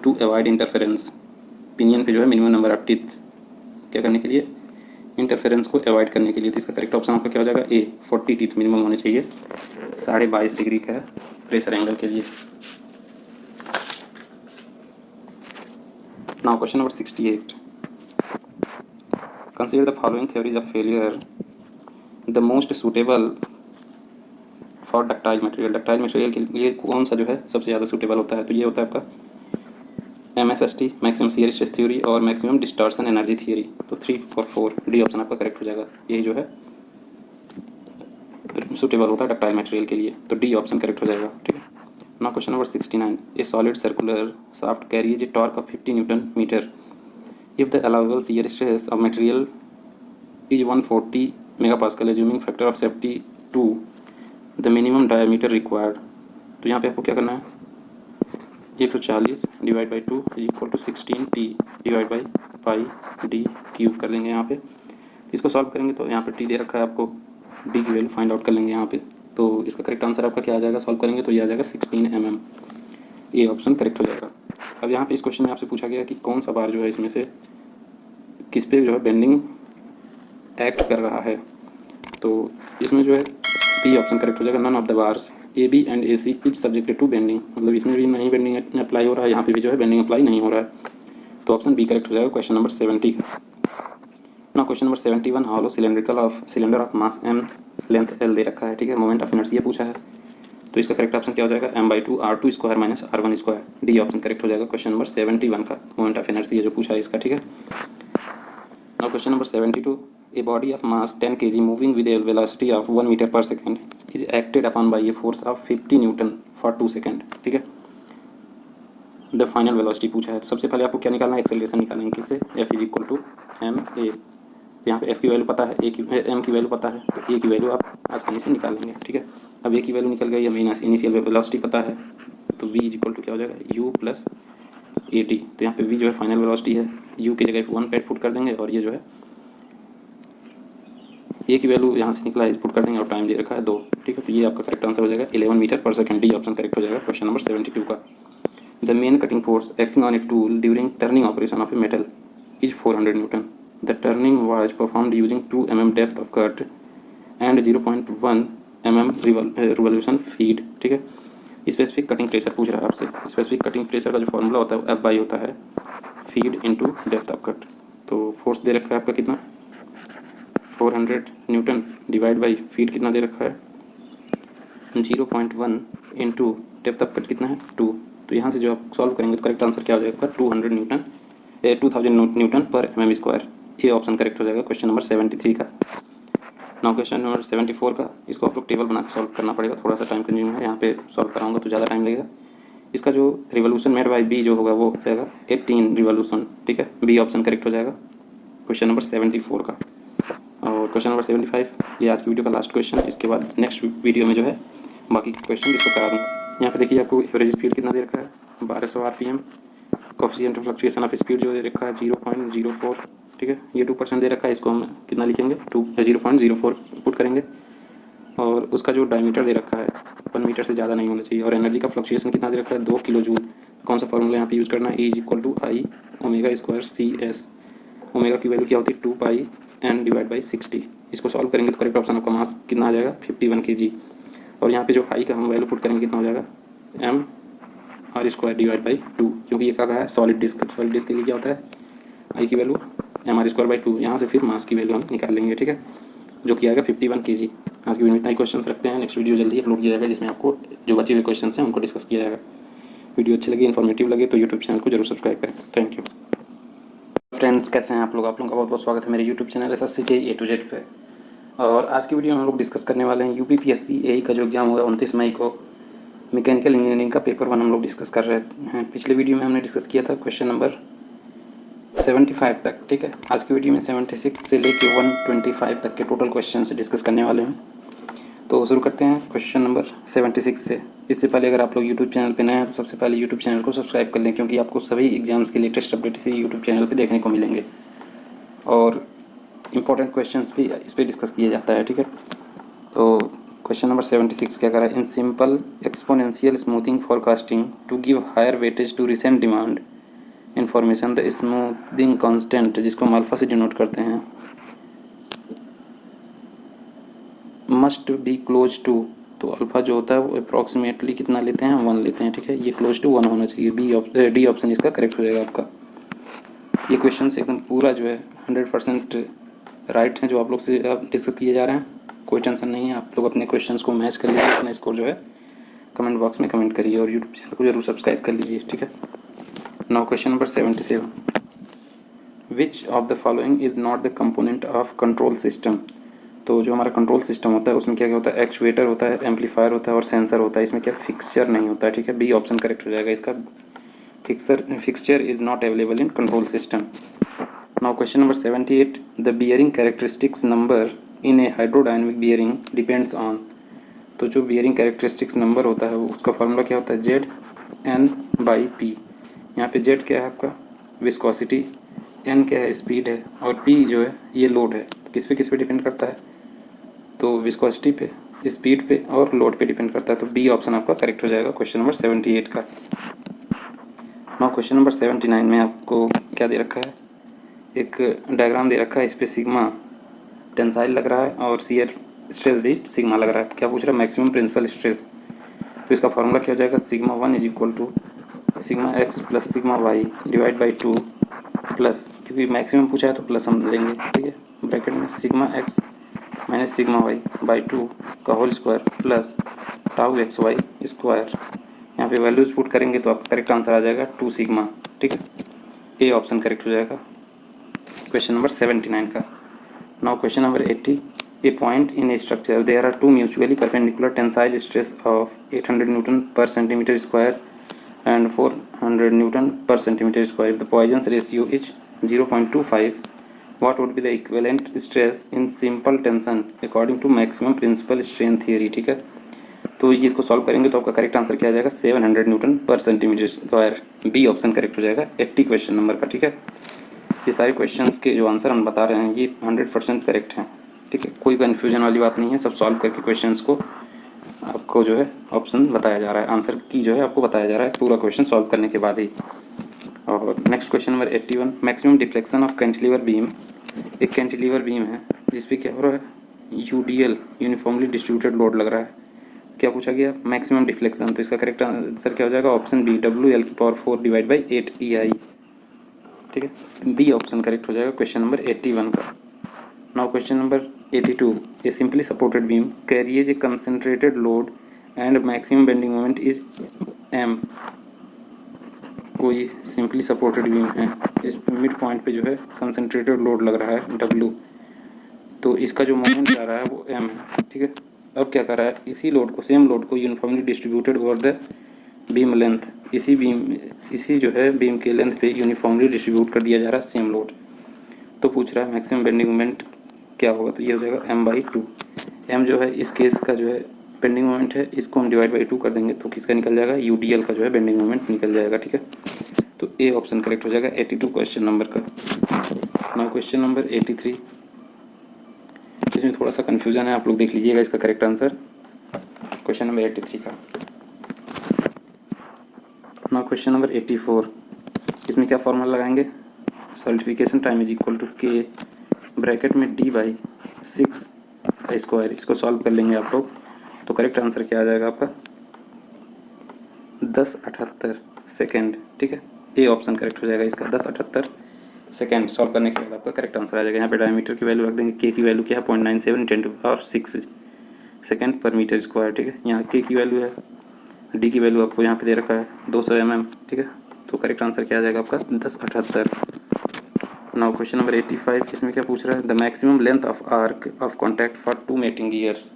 Speaker 1: to avoid interference. Pinion पे जो है मिनिमम नंबर ऑफ टीथ क्या करने के लिए? इंटरफेरेंस को अवॉइड करने के लिए। तो इसका करेक्ट ऑप्शन आपका क्या हो जाएगा? ए, 40 टीथ मिनिमम होने चाहिए 22.5 डिग्री का प्रेशर एंगल के लिए। Now question number 68, consider the following theories of failure the most suitable for ductile material. Ductile material के लिए कौन सा जो है सबसे ज़्यादा सूटेबल होता है? तो ये होता है आपका MSST, maximum shear stress theory और मैक्सिमम डिस्टॉर्शन एनर्जी थ्योरी। तो 3 और 4 डी ऑप्शन आपका करेक्ट हो जाएगा। यही जो है सूटेबल होता है डक्टाइल मटेरियल के लिए। तो डी ऑप्शन करेक्ट हो जाएगा, ठीक है। Now question number 69, a solid circular shaft carries a torque of 50 newton metre if the allowable shear stress of material is 140 MPa assuming factor of safety 2 the minimum diameter required. तो यहाँ पे आपको क्या करना है? 140 divide by 2 is equal to 16T divide by pi D cube कर लेंगे यहाँ पे। इसको सॉल्व करेंगे तो यहाँ पे टी दे रखा है आपको, डी की वैल्यू फाइंड आउट कर लेंगे यहाँ पे। तो इसका करेक्ट आंसर आपका क्या आ जाएगा? सॉल्व करेंगे तो ये आ जाएगा 16 mm। ए ऑप्शन करेक्ट हो जाएगा। अब यहाँ पे इस क्वेश्चन में आपसे पूछा गया कि कौन सा बार जो है इसमें से किस पे जो है बेंडिंग एक्ट कर रहा है। तो इसमें जो है बी ऑप्शन करेक्ट हो जाएगा। None of the bars A B and A C is subjected to bending. मतलब इसमें भी नहीं बेंडिंग अप्लाई हो रहा है, यहाँ पे भी जो है बेंडिंग अप्लाई नहीं हो रहा है। तो ऑप्शन बी करेक्ट हो जाएगा क्वेश्चन नंबर 70 का। ना question number 71, hollow cylinder of mass m length l दे रखा है, ठीक है। मोमेंट ऑफ इनर्शिया पूछा है। तो इसका करेक्ट ऑप्शन क्या हो जाएगा? m/2 r2 square minus r1 square. D option correct हो जाएगा क्वेश्चन नंबर 71 का। मोमेंट ऑफ इनर्शिया जो पूछा है इसका, ठीक है। Now question number 72, a body of mass 10 kg moving with a velocity of 1 metre per second is acted upon by a force of 50 newton for 2 second, ठीक है। The final velocity पूछा है। तो सबसे पहले आपको क्या निकालना है? एक्सेलरेशन निकालेंगे किससे? F is equal to ma। यहाँ पे F की वैल्यू पता है, M की वैल्यू पता है, तो A की वैल्यू आप आसानी से निकाल लेंगे, ठीक है। अब A की वैल्यू निकल गई, हमें इनिशियल वेलोसिटी पता है, तो V इज इक्वल टू क्या हो जाएगा? U plus AT। तो यहाँ पे V जो है फाइनल वेलोसिटी है, U की जगह 1 पुट कर देंगे और ये जो है A की वैल्यू यहाँ से निकला है पुट कर देंगे और टाइम दे रखा है 2, ठीक है। तो ये आपका करेक्ट आंसर हो जाएगा 11 metre per second. D option correct हो जाएगा क्वेश्चन नंबर 72 का। The main cutting force acting on a tool during turning operation of a metal is 400 Newton. The turning was performed using 2 mm depth of cut and 0.1 mm revolution feed, ठीक है। Specific cutting pressure पूछ रहा है आपसे। Specific cutting pressure का जो formula होता है वो F/, होता है feed into depth of cut. तो फोर्स दे रखा है आपका कितना? 400 न्यूटन डिवाइड बाई फीड कितना दे रखा है? 0.1 इंटू डेप्थ ऑफ कट कितना है? 2। तो यहाँ से जो आप सॉल्व करेंगे तो करेक्ट आंसर क्या हो जाएगा? 2000 न्यूटन पर mm स्क्वायर। ये ऑप्शन करेक्ट हो जाएगा क्वेश्चन नंबर 73 का। नाउ क्वेश्चन नंबर 74 का, इसको आप लोग टेबल बना के सॉल्व करना पड़ेगा, थोड़ा सा टाइम कंज्यूम है। यहाँ पे सॉल्व कराऊंगा तो ज़्यादा टाइम लगेगा। इसका जो रिवोल्यूशन मेड बाई बी जो होगा वो हो जाएगा 18 रिवोल्यूशन, ठीक है। बी ऑप्शन करेक्ट हो जाएगा क्वेश्चन नंबर 74 का। और क्वेश्चन नंबर 75 ये आज की वीडियो का लास्ट क्वेश्चन। इसके बाद नेक्स्ट वीडियो में जो है बाकी क्वेश्चन इसको करा दूँगा। यहाँ पे देखिए आपको एवरेज स्पीड कितना दे रखा है? 1200 RPM। Coefficient of fluctuation of speed जो दे रखा है 0.04, ठीक है। ये 2% दे रखा है, इसको हम कितना लिखेंगे? 0.04 पुट करेंगे। और उसका जो डायमीटर दे रखा है 1 मीटर से ज़्यादा नहीं होना चाहिए। और एनर्जी का फ्लक्चुएशन कितना दे रखा है, 2 किलो जूल। कौन सा फॉर्मूला यहाँ पे यूज़ करना है, E = I omega square CS। Omega की वैल्यू क्या होती है, 2 पाई n डिवाइड बाई 60। इसको सॉल्व करेंगे तो करेक्ट ऑप्शन आपका मास कितना आ जाएगा, 51 kg। और यहाँ पे जो हाई का हम वैल्यू पुट करेंगे कितना हो जाएगा, mr² डिवाइड बाई 2, क्योंकि ये क्या है, सॉलिड डिस्क। सॉलिड डिस्क के लिए क्या होता है, आई की वैल्यू mr² बाई 2। यहाँ से फिर मास की वैल्यू हम निकाल लेंगे, ठीक है, जो कि आएगा 51 kg। आज की वीडियो में इतना ही क्वेश्चन रखते हैं। नेक्स्ट वीडियो जल्दी अपलोड किया जाएगा जिसमें आपको जो बचे हुए क्वेश्चन हैं उनको डिस्कस किया जाएगा। वीडियो अच्छी लगी, इन्फॉर्मेटिव लगे तो यूट्यूब चैनल को जरूर सब्सक्राइब करें। थैंक यू फ्रेंड्स, कैसे हैं आप लोग का बहुत बहुत स्वागत है मेरे YouTube channel SSC JEE A to Z पे। और आज की वीडियो में हम लोग डिस्कस करने वाले हैं UPPSC AE का जो एग्ज़ाम हुआ 29 मई को, मैकेनिकल इंजीनियरिंग का पेपर 1 हम लोग डिस्कस कर रहे हैं। पिछले वीडियो में हमने डिस्कस किया था क्वेश्चन नंबर 75 तक, ठीक है। आज की वीडियो में 76 से लेके 125 तक के टोटल क्वेश्चन डिस्कस करने वाले हैं। तो शुरू करते हैं क्वेश्चन नंबर 76 से। इससे पहले अगर आप लोग यूट्यूब चैनल पे नए हैं तो सबसे पहले यूट्यूब चैनल को सब्सक्राइब कर लें, क्योंकि आपको सभी एग्जाम्स के लेटेस्ट अपडेट इसी यूट्यूब चैनल पे देखने को मिलेंगे और इम्पोर्टेंट क्वेश्चंस भी इस पर डिस्कस किया जाता है, ठीक है। तो क्वेश्चन नंबर 76 क्या कर रहा है, in simple exponential smoothing forecasting to give higher weightage to recent demand information the smoothing constant, जिसको हम अल्फा से डिनोट करते हैं, मस्ट बी क्लोज टू। तो अल्फ़ा जो होता है वो अप्रॉक्सीमेटली कितना लेते हैं, 1 लेते हैं, ठीक है। ये क्लोज टू 1 होना चाहिए। डी ऑप्शन इसका करेक्ट हो जाएगा आपका। ये क्वेश्चन एकदम पूरा जो है 100% राइट है जो आप लोग से डिस्कस किए जा रहे हैं। कोई टेंशन नहीं है, आप लोग अपने क्वेश्चंस को मैच कर लीजिए, अपना स्कोर जो है कमेंट बॉक्स में कमेंट करिए और यूट्यूब चैनल को जरूर सब्सक्राइब कर लीजिए, ठीक है। Now question number 77, which of the following is not the component of control system. तो जो हमारा कंट्रोल सिस्टम होता है उसमें क्या क्या होता है, एक्चुएटर होता है, एम्पलीफायर होता है और सेंसर होता है। इसमें क्या फिक्सचर नहीं होता है, ठीक है। बी ऑप्शन करेक्ट हो जाएगा इसका। Fixture is not available in control system. Now question number 78, the bearing characteristics number in A hydrodynamic bearing depends on. तो जो बियरिंग कैरेक्टरिस्टिक्स नंबर होता है उसका फॉर्मूला क्या होता है, ZN/P। यहाँ पे Z क्या है आपका, विस्कोसिटी, N क्या है, स्पीड है, और P जो है ये लोड है। किस पे डिपेंड करता है, तो विस्कोसिटी पे, स्पीड पे और लोड पे डिपेंड करता है। तो बी ऑप्शन आपका करेक्ट हो जाएगा क्वेश्चन नंबर 78 का। नाउ क्वेश्चन नंबर 79 में आपको क्या दे रखा है, एक डायग्राम दे रखा है। इस पर सिग्मा टेंसाइल लग रहा है और शियर स्ट्रेस भी सिग्मा लग रहा है। क्या पूछ रहा है, मैक्सिमम प्रिंसिपल स्ट्रेस। तो इसका फॉर्मूला क्या हो जाएगा, σ1 = σx + σy divide by 2 plus, क्योंकि मैक्सिमम पूछा है तो प्लस हम लेंगे, ठीक है। ब्रैकेट में σx - σy बाई 2 का whole square plus τxy square. यहाँ पे वैल्यूज पुट करेंगे तो आपका करेक्ट आंसर आ जाएगा 2 सिग्मा, ठीक है। ए ऑप्शन करेक्ट हो जाएगा क्वेश्चन नंबर 79 का। Now question number 80, a point in a structure there are 2 mutually perpendicular tensile stress of 800 newton per centimetre square and 400 Newton per centimeter square. If the Poisson's ratio is 0.25, what would be the equivalent stress in simple tension according to maximum principal strain theory, ठीक है। तो ये इसको solve करेंगे तो आपका correct answer क्या आ जाएगा, 700 newton per centimetre square. B option correct हो जाएगा 80 क्वेश्चन नंबर का, ठीक है। ये सारे क्वेश्चंस के जो आंसर हम बता रहे हैं ये 100% करेक्ट हैं, ठीक है। कोई कन्फ्यूजन वाली बात नहीं है, सब सॉल्व करके क्वेश्चंस को आपको जो है ऑप्शन बताया जा रहा है, आंसर की जो है आपको बताया जा रहा है पूरा क्वेश्चन सॉल्व करने के बाद ही। और next question number 81, maximum deflection of cantilever beam. एक कैंटिलीवर बीम है जिस पे क्या हो रहा है, UDL यूनिफॉर्मली डिस्ट्रीब्यूटेड लोड लग रहा है। क्या पूछा गया, मैक्सिमम डिफ्लेक्शन। तो इसका करेक्ट आंसर क्या हो जाएगा, option B WL⁴ divide by 8 EI, ठीक है। बी ऑप्शन करेक्ट हो जाएगा क्वेश्चन नंबर 81 का। Now question number 82, a simply supported beam carries a concentrated load and maximum bending moment is m। कोई सिंपली सपोर्टेड बीम है, इस mid point पे जो है कंसंट्रेटेड लोड लग रहा है W, तो इसका जो मोमेंट जा रहा है वो m है, ठीक है। अब क्या कर रहा है, इसी लोड को, सेम लोड को uniformly distributed over the beam length, इसी जो है बीम के लेंथ पे यूनिफॉर्मली डिस्ट्रीब्यूट कर दिया जा रहा है सेम लोड। तो पूछ रहा है मैक्सिमम बेंडिंग मोमेंट क्या होगा, तो ये हो जाएगा m/2। m जो है इस केस का जो है बेंडिंग मोमेंट है, इसको हम डिवाइड बाई 2 कर देंगे तो किसका निकल जाएगा, UDL का जो है बेंडिंग मोमेंट निकल जाएगा, ठीक है। तो ए ऑप्शन करेक्ट हो जाएगा 82 क्वेश्चन नंबर का। नाउ क्वेश्चन नंबर 83, इसमें थोड़ा सा कन्फ्यूजन है, आप लोग देख लीजिएगा इसका करेक्ट आंसर। क्वेश्चन नंबर 83 का। नाउ क्वेश्चन नंबर 84, इसमें क्या फॉर्मूला लगाएंगे? Saltification time is equal to के ब्रैकेट में डी बाई 6 का स्क्वायर। इसको सॉल्व कर लेंगे आप लोग तो करेक्ट आंसर क्या आ जाएगा आपका? 1078 सेकेंड। ठीक है, ए ऑप्शन करेक्ट हो जाएगा इसका, 1078 सेकेंड। सॉल्व करने के बाद आपका करेक्ट आंसर आ जाएगा। यहाँ पे डायमीटर की वैल्यू रख देंगे, के की वैल्यू क्या है 0.97 10 टू पावर 6 सेकेंड पर मीटर स्क्वायर। ठीक है, यहाँ के की वैल्यू है, डी की वैल्यू आपको यहाँ पे दे रखा है 200 mm। ठीक है, तो करेक्ट आंसर क्या आ जाएगा आपका? 1078। नाउ क्वेश्चन नंबर 85, इसमें क्या पूछ रहा है? The maximum length of arc of contact for 2 mating gears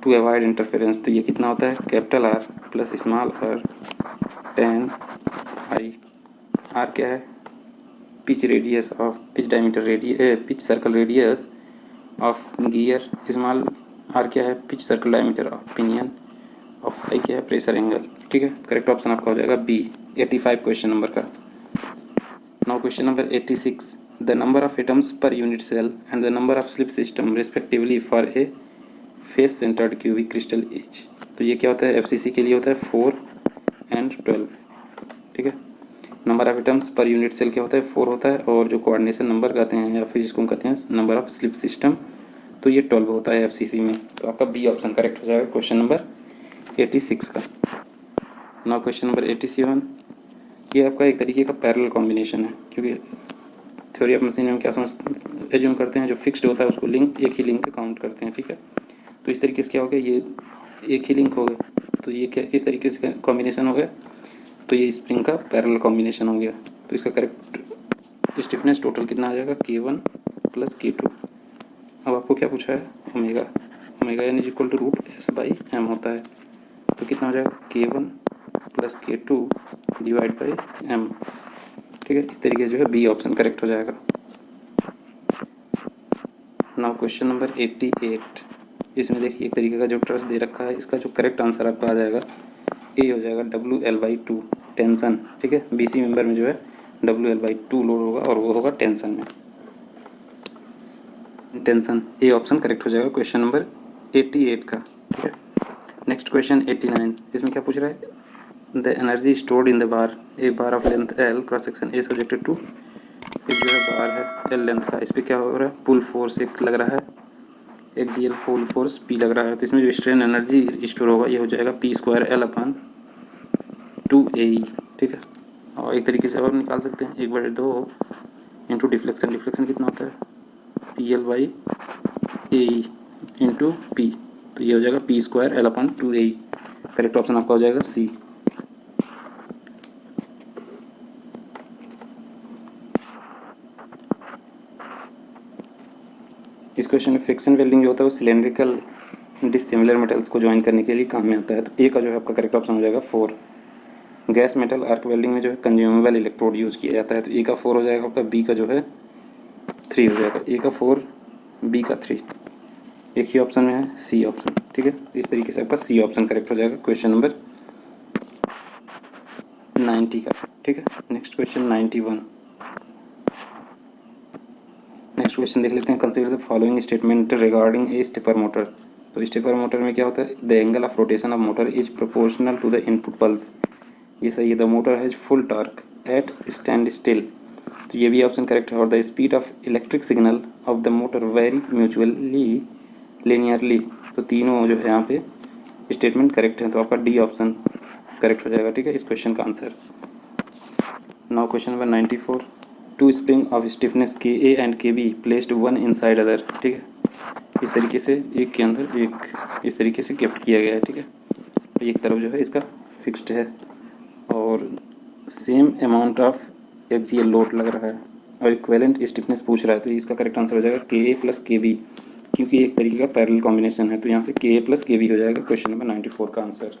Speaker 1: to avoid interference. तो ये कितना होता है? Capital R plus small R 10 I. R क्या है? Pitch radius of pitch diameter radius pitch circle radius of gear. Small R क्या है? Pitch circle diameter of pinion. Phi क्या है? Pressure angle. ठीक है, करेक्ट ऑप्शन आपका हो जाएगा बी, 85 क्वेश्चन नंबर का। Now question number 86, the number of atoms per unit cell and the number of slip system respectively for a face centred cubic crystal each. तो ये क्या होता है? एफसीसी के लिए होता है 4 and 12। ठीक है, number of atoms per unit cell क्या होता है? 4 होता है, और जो कोऑर्डिनेशन नंबर कहते हैं या फिर जिसको कहते हैं नंबर ऑफ स्लिप सिस्टम, तो ये 12 होता है एफसीसी में। तो आपका बी ऑप्शन करेक्ट हो जाएगा क्वेश्चन नंबर 86 का। नाउ क्वेश्चन नंबर 87, ये आपका एक तरीके का पैरेलल कॉम्बिनेशन है, क्योंकि थ्योरी ऑफ मशीन में क्या समझ एज्यूम करते हैं, जो फिक्स्ड होता है उसको लिंक एक ही लिंक पे काउंट करते हैं। ठीक है, तो इस तरीके से क्या हो गया? ये एक ही लिंक हो गया, तो ये क्या किस तरीके से कॉम्बिनेशन हो गया? तो ये स्प्रिंग का पैरेलल कॉम्बिनेशन हो गया। तो इसका करेक्ट स्टिफनेस टोटल कितना आ जाएगा? K1 plus K2। अब आपको क्या पूछा है? Omega. Omega N is equal to root S by M होता है, तो कितना हो जाएगा? K1 plus K2 divide by M. ठीक है, इस तरीके से जो है बी ऑप्शन करेक्ट हो जाएगा। नाउ क्वेश्चन नंबर 88, इसमें देखिए एक तरीके का जो ट्रस दे रखा है, इसका जो करेक्ट आंसर आपका आ जाएगा ए हो जाएगा WL/2 टेंशन। ठीक है, BC मेंबर में जो है WL/2 लोड होगा और वो होगा टेंशन में। टेंशन ए ऑप्शन करेक्ट हो जाएगा क्वेश्चन नंबर 88 का। ठीक है, नेक्स्ट क्वेश्चन 89, इसमें क्या पूछ रहा है? The energy stored in the bar, a bar of length L cross section A subjected to, एक जो है बार है L लेंथ का, इस पर क्या हो रहा है? पुल फोर्स एक लग रहा है, एक्सियल पुल फोर्स P लग रहा है। तो इसमें जो स्ट्रेन एनर्जी स्टोर होगा ये हो जाएगा P²L/2AE। ठीक है, और एक तरीके से और निकाल सकते हैं, 1/2 इंटू डिफ्लेक्शन। डिफ्लेक्शन कितना होता है? PL/AE इंटू P, तो ये हो जाएगा P²L/2AE। करेक्ट ऑप्शन आपका हो जाएगा सी। इस क्वेश्चन में फ्रिक्शन वेल्डिंग जो होता है वो सिलेंड्रिकल डिसिमिलर मेटल्स को ज्वाइन करने के लिए काम में आता है। तो ए का जो है आपका करेक्ट ऑप्शन हो जाएगा 4। गैस मेटल आर्क वेल्डिंग में जो है कंज्यूमेबल इलेक्ट्रोड यूज़ किया जाता है, तो ए का 4 हो जाएगा आपका, बी का जो है 3 हो जाएगा। ए का 4, बी का 3, एक ही ऑप्शन में है सी ऑप्शन। ठीक है, इस तरीके से आपका सी ऑप्शन करेक्ट हो जाएगा क्वेश्चन नंबर 90 का। ठीक है, नेक्स्ट क्वेश्चन 91। नेक्स्ट क्वेश्चन देख लेते हैं। Consider the following statement regarding a stepper motor. तो स्टेपर मोटर में क्या होता है? The angle of rotation of motor is proportional to the input pulse. ये सही है। The motor has full torque at standstill, तो ये भी ऑप्शन करेक्ट है। और the speed of electric signal of the motor very mutually linearly, तो तीनों जो है यहाँ पे स्टेटमेंट करेक्ट है, तो आपका डी ऑप्शन करेक्ट हो जाएगा। ठीक है, इस क्वेश्चन का answer. Now question number 94, two spring of stiffness KA and KB placed one inside other. ठीक है, इस तरीके से एक के अंदर एक इस तरीके से केप्ट किया गया है। ठीक है, तो एक तरफ जो है इसका फिक्स्ड है और same amount of axial load लग रहा है और इक्विवेलेंट स्टिफनेस पूछ रहा है, तो इसका करेक्ट आंसर हो जाएगा KA प्लस KB, क्योंकि एक तरीके का पैरेलल कॉम्बिनेशन है, तो यहाँ से KA प्लस KB हो जाएगा क्वेश्चन नंबर 94 का आंसर।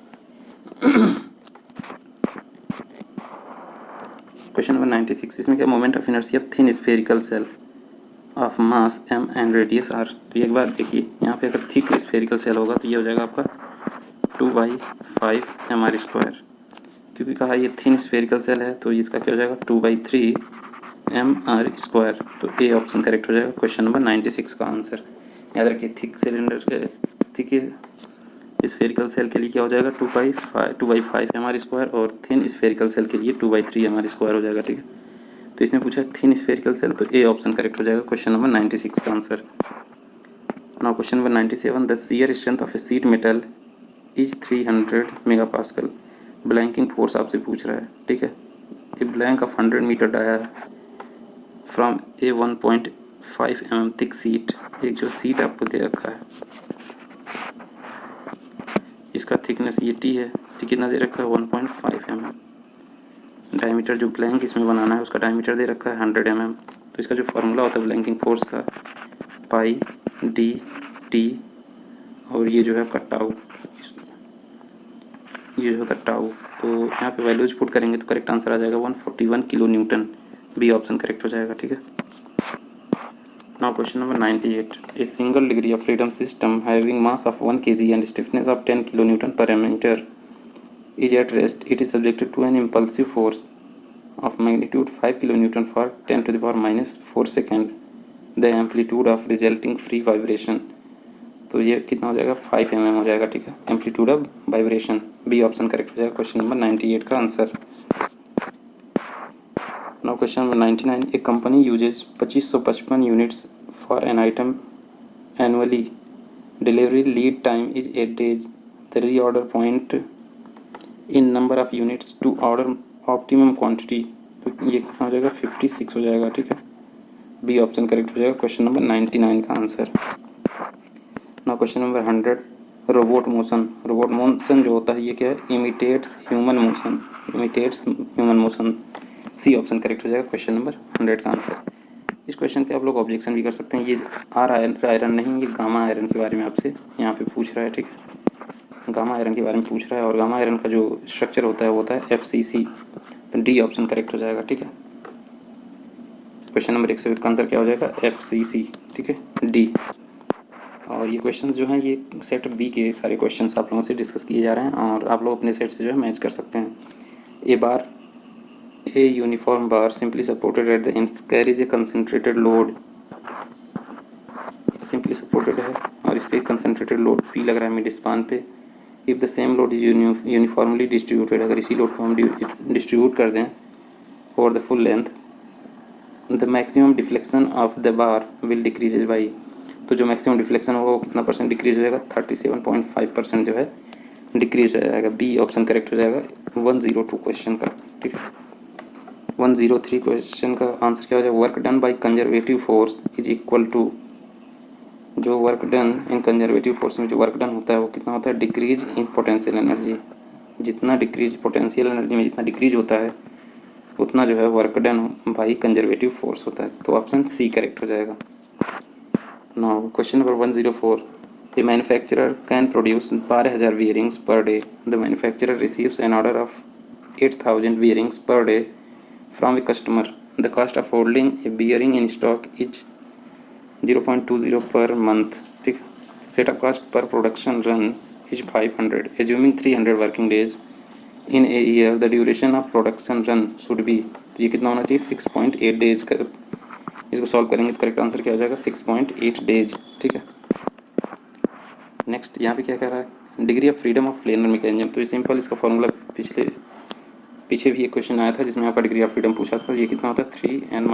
Speaker 1: क्वेश्चन नंबर 96, इसमें क्या? Moment of inertia of thin spherical shell of mass m and radius r। तो एक बार देखिए, यहाँ पे अगर थिक स्फेरिकल सेल होगा तो ये हो जाएगा आपका 2/5 mr², क्योंकि कहा ये थिन स्फेरिकल सेल है तो इसका क्या हो जाएगा 2/3 mr²। तो ए ऑप्शन करेक्ट हो जाएगा क्वेश्चन नंबर 96 का आंसर। याद रखिए, thick cylinder thick spherical shell के लिए क्या हो जाएगा 2/5 mr² और थिन स्फेरिकल सेल के लिए 2/3 mr² हो जाएगा, ठीक है। तो इसमें पूछा थिन स्फेरिकल सेल, तो ए ऑप्शन करेक्ट हो जाएगा क्वेश्चन नंबर 96 का answer. Now question number 97, the shear strength of a sheet metal is 300 megapascal. Blanking force आपसे पूछ रहा है, ठीक है। A blank of 100 metre dia from a 1.5 mm thick sheet, एक जो सीट आपको दे रखा है इसका थिकनेस ये टी है, ठीक कितना दे रखा है 1.5 mm। डायमीटर जो ब्लैंक इसमें बनाना है उसका डायमीटर दे रखा है 100 mm। तो इसका जो फार्मूला होता है ब्लैंकिंग फोर्स का पाई डी टी, और ये जो है आपका टाउ, ये जो है टाउ। तो यहाँ पे वैल्यूज पुट करेंगे तो करेक्ट आंसर आ जाएगा 141 kilo newton, B option correct हो जाएगा, ठीक है। Now question number 98, a single degree of freedom system having mass of 1 kg and stiffness of 10 kilo newton per metre is at rest. It is subjected to an impulsive force of magnitude 5 kN for 10 to the power minus 4 second. The amplitude of resulting free vibration, तो ये कितना हो जाएगा 5 mm हो जाएगा, ठीक है। Amplitude of vibration, B option correct हो जाएगा क्वेश्चन नंबर 98 का answer. Now question number 99, a company uses 2555 units for an item annually, delivery lead time is 8 days, the reorder point in number of units to order optimum quantity, तो ये कितना हो जाएगा 56 हो जाएगा, ठीक है। बी ऑप्शन करेक्ट हो जाएगा क्वेश्चन नंबर 99 का answer. Now question number 100, robot motion जो होता है ये क्या है, imitates human motion, C option correct हो जाएगा क्वेश्चन नंबर 100 का आंसर। इस क्वेश्चन पे आप लोग ऑब्जेक्शन भी कर सकते हैं, ये आयरन नहीं, ये गामा आयरन के बारे में आपसे यहाँ पे पूछ रहा है, ठीक है। गामा आयरन के बारे में पूछ रहा है और गामा आयरन का जो स्ट्रक्चर होता है वो होता है FCC, तो डी ऑप्शन करेक्ट हो जाएगा, ठीक है। क्वेश्चन नंबर 101 का आंसर क्या हो जाएगा FCC, ठीक है, डी। और ये क्वेश्चन जो हैं ये सेट बी के सारे क्वेश्चन आप लोगों से डिस्कस किए जा रहे हैं और आप लोग अपने सेट से जो है मैच कर सकते हैं। A uniform bar simply supported at the ends carries A concentrated load, simply supported है और इस पर कंसनट्रेटेड लोड पी लग रहा है मिड स्पान पे। If the same load is uniformly distributed, अगर इसी लोड को हम डिस्ट्रीब्यूट कर दें over the full length, the maximum deflection of the bar will decreases by, तो जो मैक्सिमम डिफ्लेक्शन होगा वो कितना परसेंट डिक्रीज हो जाएगा 37.5% जो है डिक्रीज हो जाएगा, बी ऑप्शन करेक्ट हो जाएगा 102 क्वेश्चन का, ठीक है। 103 क्वेश्चन का आंसर क्या हो जाएगा, work done by conservative force is equal to, जो work done in conservative force में जो वर्क डन होता है वो कितना होता है डिक्रीज इन पोटेंशियल एनर्जी, जितना डिक्रीज पोटेंशियल एनर्जी में जितना डिक्रीज होता है उतना जो है work done by conservative force होता है, तो ऑप्शन सी करेक्ट हो जाएगा। Now question number 104, A manufacturer can produce 12,000 bearings per day, the manufacturer receives N order of 8,000 bearings per day from a customer, the cost of holding A bearing in stock is 0.20 per month, ठीक। Setup cost per production run is 500, assuming 300 working days in a year, the duration of production run should be, तो ये कितना होना चाहिए 6.8 days कर, इसको solve करेंगे तो करेक्ट आंसर क्या हो जाएगा 6.8 डेज, ठीक है। नेक्स्ट यहाँ पे क्या कह रहा है, degree of freedom of planar mechanism, तो ये सिंपल, इसका फॉर्मूला पीछे भी एक क्वेश्चन आया था जिसमें आपका डिग्री ऑफ फ्रीडम पूछा था, ये कितना होता है 3n -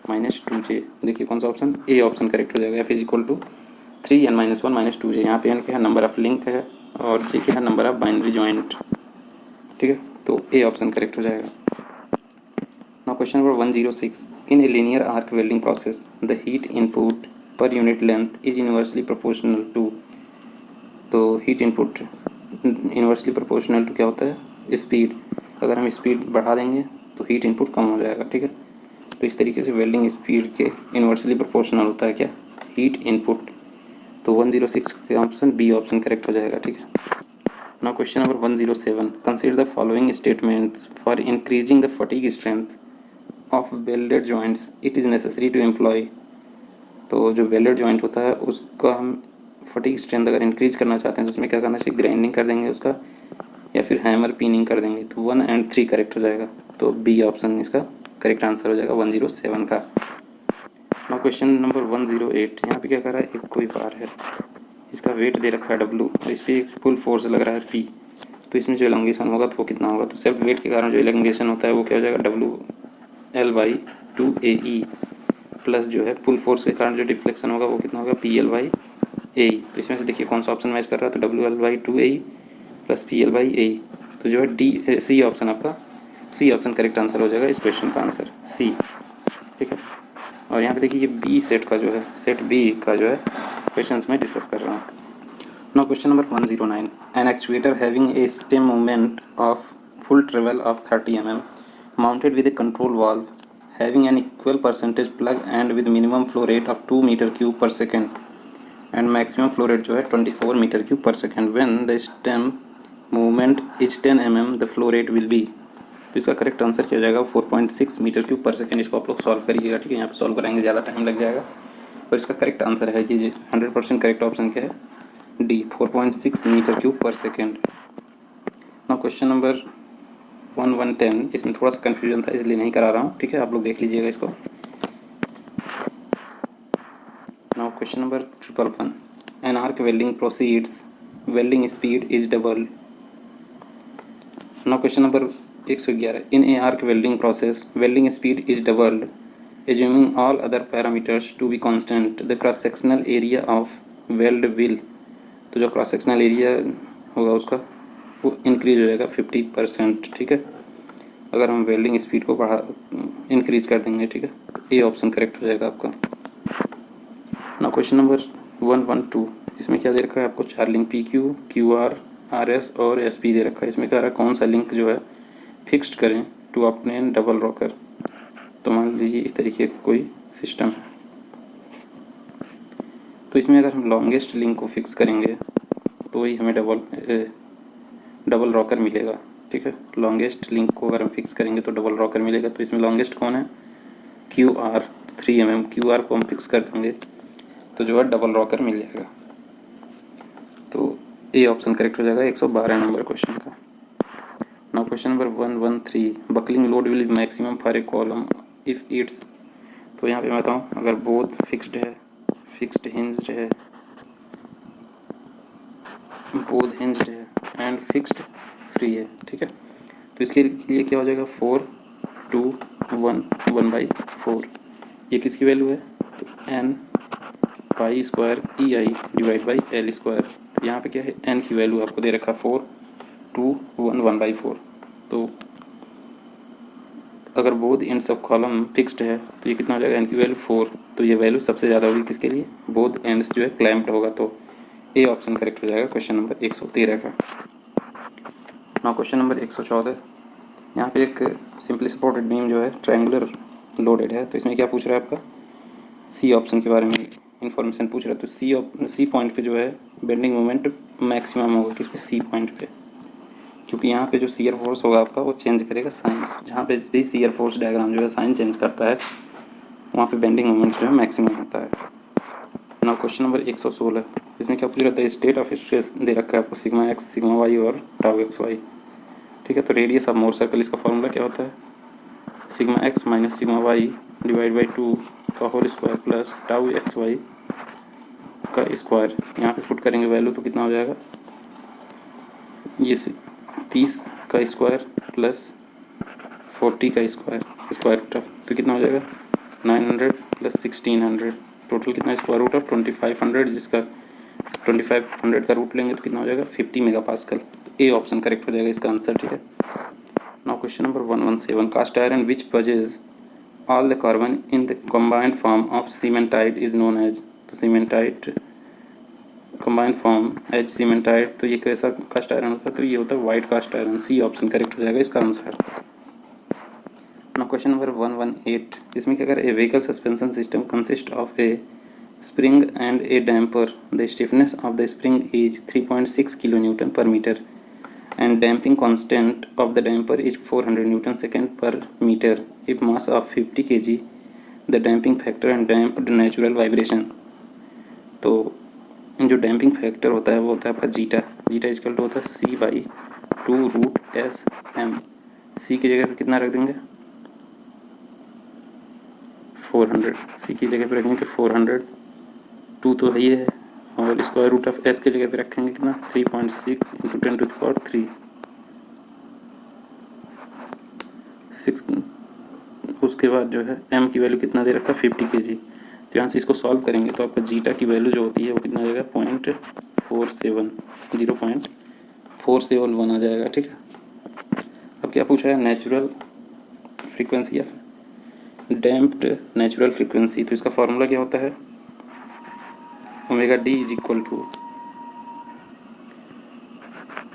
Speaker 1: 1 - 2j, देखिए कौन सा ऑप्शन, ए ऑप्शन करेक्ट हो जाएगा, F = 3n - 1 - 2j। यहाँ पे n क्या है नंबर ऑफ लिंक है और j क्या है नंबर ऑफ बाइनरी जॉइंट, ठीक है, तो ए ऑप्शन करेक्ट हो जाएगा। Now question number 106, in a linear arc welding process the heat input per unit length is inversely proportional to, तो heat input inversely proportional to क्या होता है speed, अगर हम स्पीड बढ़ा देंगे तो हीट इनपुट कम हो जाएगा, ठीक है। तो इस तरीके से वेल्डिंग स्पीड के इनवर्सली प्रोपोर्शनल होता है क्या हीट इनपुट, तो 106 का ऑप्शन बी ऑप्शन करेक्ट हो जाएगा, ठीक है। Now question number 107, consider the following statements for increasing the fatigue strength of welded joints it is necessary to employ, तो जो वेल्डेड जॉइंट होता है उसका हम फटीग स्ट्रेंथ अगर इंक्रीज करना चाहते हैं तो उसमें क्या करना चाहिए, ग्राइंडिंग कर देंगे उसका या फिर हैमर पिनिंग कर देंगे, तो 1 और 3 करेक्ट हो जाएगा, तो बी ऑप्शन इसका करेक्ट आंसर हो जाएगा 107 का। नाउ क्वेश्चन नंबर 108, यहाँ पे क्या कर रहा है, एक कोई बार है इसका वेट दे रखा है डब्लू, तो इस पर फुल फोर्स लग रहा है पी, तो इसमें जो एलोंगेशन होगा तो वो कितना होगा, तो सेल्फ वेट के कारण जो एलोंगेशन होता है वो क्या हो जाएगा, W L by 2AE plus जो है फुल फोर्स के कारण जो डिफ्लेक्शन होगा वो कितना होगा, PL/AE। तो इसमें से देखिए कौन सा ऑप्शन मैच कर रहा है, तो WL/2AE प्लस PL/AE, तो जो है डी सी ऑप्शन आपका, सी ऑप्शन करेक्ट आंसर हो जाएगा इस क्वेश्चन का आंसर सी। ठीक है, और यहाँ पे देखिए ये बी सेट का जो है, सेट बी का जो है क्वेश्चंस में डिस्कस कर रहा हूँ। Now question number 109, an actuator having a stem movement of full travel of 30 mm mounted with a control valve having an equal percentage plug and with minimum flow rate of 2 meter cube per second and maximum flow rate जो है 24 meter cube per second, when the stem movement is 10 mm the flow rate will be, तो इसका correct answer क्या हो जाएगा, 4.6 metre cube पर second. इसको आप लोग सॉल्व करिएगा। ठीक है, यहाँ पे सॉल्व कराएंगे ज़्यादा टाइम लग जाएगा, और इसका करेक्ट आंसर है ये 100% करेक्ट ऑप्शन क्या है, डी 4.6 मीटर क्यूब पर सेकेंड। नाउ क्वेश्चन नंबर 1110, इसमें थोड़ा सा कन्फ्यूजन था इसलिए नहीं करा रहा हूँ। ठीक है, आप लोग देख लीजिएगा इसको। Now question number 111, an arc welding proceeds, welding speed is double. Now question number 111, in A arc welding process welding speed is doubled assuming all other parameters to be constant the cross sectional area of weld will, तो जो cross sectional area होगा उसका वो increase हो जाएगा 50%। ठीक है, अगर हम वेल्डिंग स्पीड को बढ़ा इंक्रीज कर देंगे। ठीक है, ये ऑप्शन करेक्ट हो जाएगा आपका। ना क्वेश्चन नंबर 112, इसमें क्या दे रखा है आपको, 4 लिंक PQ, QR, RS और SP दे रखा है। इसमें कह रहा है कौन सा लिंक जो है फिक्स्ड करें टू ऑब्टेन डबल रॉकर। तो मान लीजिए इस तरीके का कोई सिस्टम है, तो इसमें अगर हम लॉन्गेस्ट लिंक को फिक्स करेंगे तो वही हमें डबल रॉकर मिलेगा। ठीक है, लॉन्गेस्ट लिंक को अगर हम फिक्स करेंगे तो डबल रॉकर मिलेगा। तो इसमें लॉन्गेस्ट कौन है, QR 3 mm, QR को हम फिक्स कर देंगे तो जो है डबल रॉकर मिल जाएगा। तो ये ऑप्शन करेक्ट हो जाएगा 112 नंबर क्वेश्चन का। Now question number 113, buckling load will maximum for a column if it's, तो यहाँ पे मैं बताऊँ अगर बोथ फिक्स्ड है, फिक्स्ड हिंज्ड है, बोथ हिंज्ड है एंड फिक्स्ड फ्री है। ठीक है, तो इसके लिए क्या हो जाएगा, 4 2 1 1/4। ये किसकी वैल्यू है, तो n pi square EI divide by L square. तो यहाँ पे क्या है, n की वैल्यू आपको दे रखा 4 2 1 1/4। तो अगर both ends of column fixed है तो ये कितना हो जाएगा, n की वैल्यू 4, तो ये वैल्यू सबसे ज़्यादा होगी किसके लिए, बोथ एंड्स जो है क्लैम्प्ड होगा। तो ए ऑप्शन करेक्ट हो जाएगा क्वेश्चन नंबर 113 का। नाउ क्वेश्चन नंबर 114, यहाँ पे एक सिंपली सपोर्टेड बीम जो है ट्रायंगुलर लोडेड है। तो इसमें क्या पूछ रहा है आपका, सी ऑप्शन के बारे में इंफॉर्मेशन पूछ रहा है। तो सी पॉइंट पे जो है बेंडिंग मोमेंट मैक्सिमम होगा किस पे, सी पॉइंट पे, क्योंकि यहाँ पे जो शियर फोर्स होगा आपका वो चेंज करेगा साइन। जहाँ पे भी शियर फोर्स डायग्राम जो है साइन चेंज करता है वहाँ पे बेंडिंग मोमेंट जो है मैक्सिमम होता है। नाउ क्वेश्चन नंबर 116, इसमें क्या पूछ रहा था, स्टेट ऑफ स्ट्रेस दे रखा है आपको सिग्मा x, सिग्मा y और टाउ XY। ठीक है, तो रेडियस ऑफ मोर सर्कल, इसका फॉर्मूला क्या होता है, sigma x minus sigma y divide by 2 का whole square plus tau XY का स्क्वायर। यहाँ पे पुट करेंगे वैल्यू तो कितना हो जाएगा, ये 30 का स्क्वायर प्लस 40 का स्क्वायर, स्क्वायर रूट ऑफ, तो कितना हो जाएगा 900 प्लस 1600, टोटल कितना, स्क्वायर रूट ऑफ 2500, जिसका 2500 का रूट लेंगे तो कितना हो जाएगा 50 मेगापास्कल। ए ऑप्शन करेक्ट हो जाएगा इसका आंसर। ठीक है, now question number 117, cast iron which possesses all the carbon in the combined form of cementite is known as, तो cementite combined form as cementite, तो ये कैसा कास्ट आयरन होता है, तो ये होता है white cast iron. C option correct हो जाएगा इसका आंसर। नाउ क्वेश्चन नंबर 118, इसमें क्या कर, a vehicle suspension system consist of a spring and a damper. The stiffness of the spring is 3.6 kilonewton per meter and damping constant of the damper is 400 newton second per meter. If mass of 50 kg, the damping factor and damped natural vibration. तो जो damping factor होता है वो होता है आपका zeta, zeta is equal to होता है C/2√SM। सी की जगह पे कितना रख देंगे 400, सी की जगह पे रखेंगे 400, 2 तो है, और स्क्वायर रूट ऑफ एस की जगह पे रखेंगे कितना 3.6 इंटू 10⁻3 6। उसके बाद जो है m की वैल्यू कितना दे रखा है 50 kg। तो यहाँ से इसको सॉल्व करेंगे तो आपका जीटा की वैल्यू जो होती है वो कितना देगा 0.471 आ जाएगा। ठीक है, अब क्या पूछा है नेचुरल फ्रीक्वेंसी या डैम्प्ड नेचुरल फ्रीक्वेंसी। तो इसका फॉर्मूला क्या होता है omega D is equal to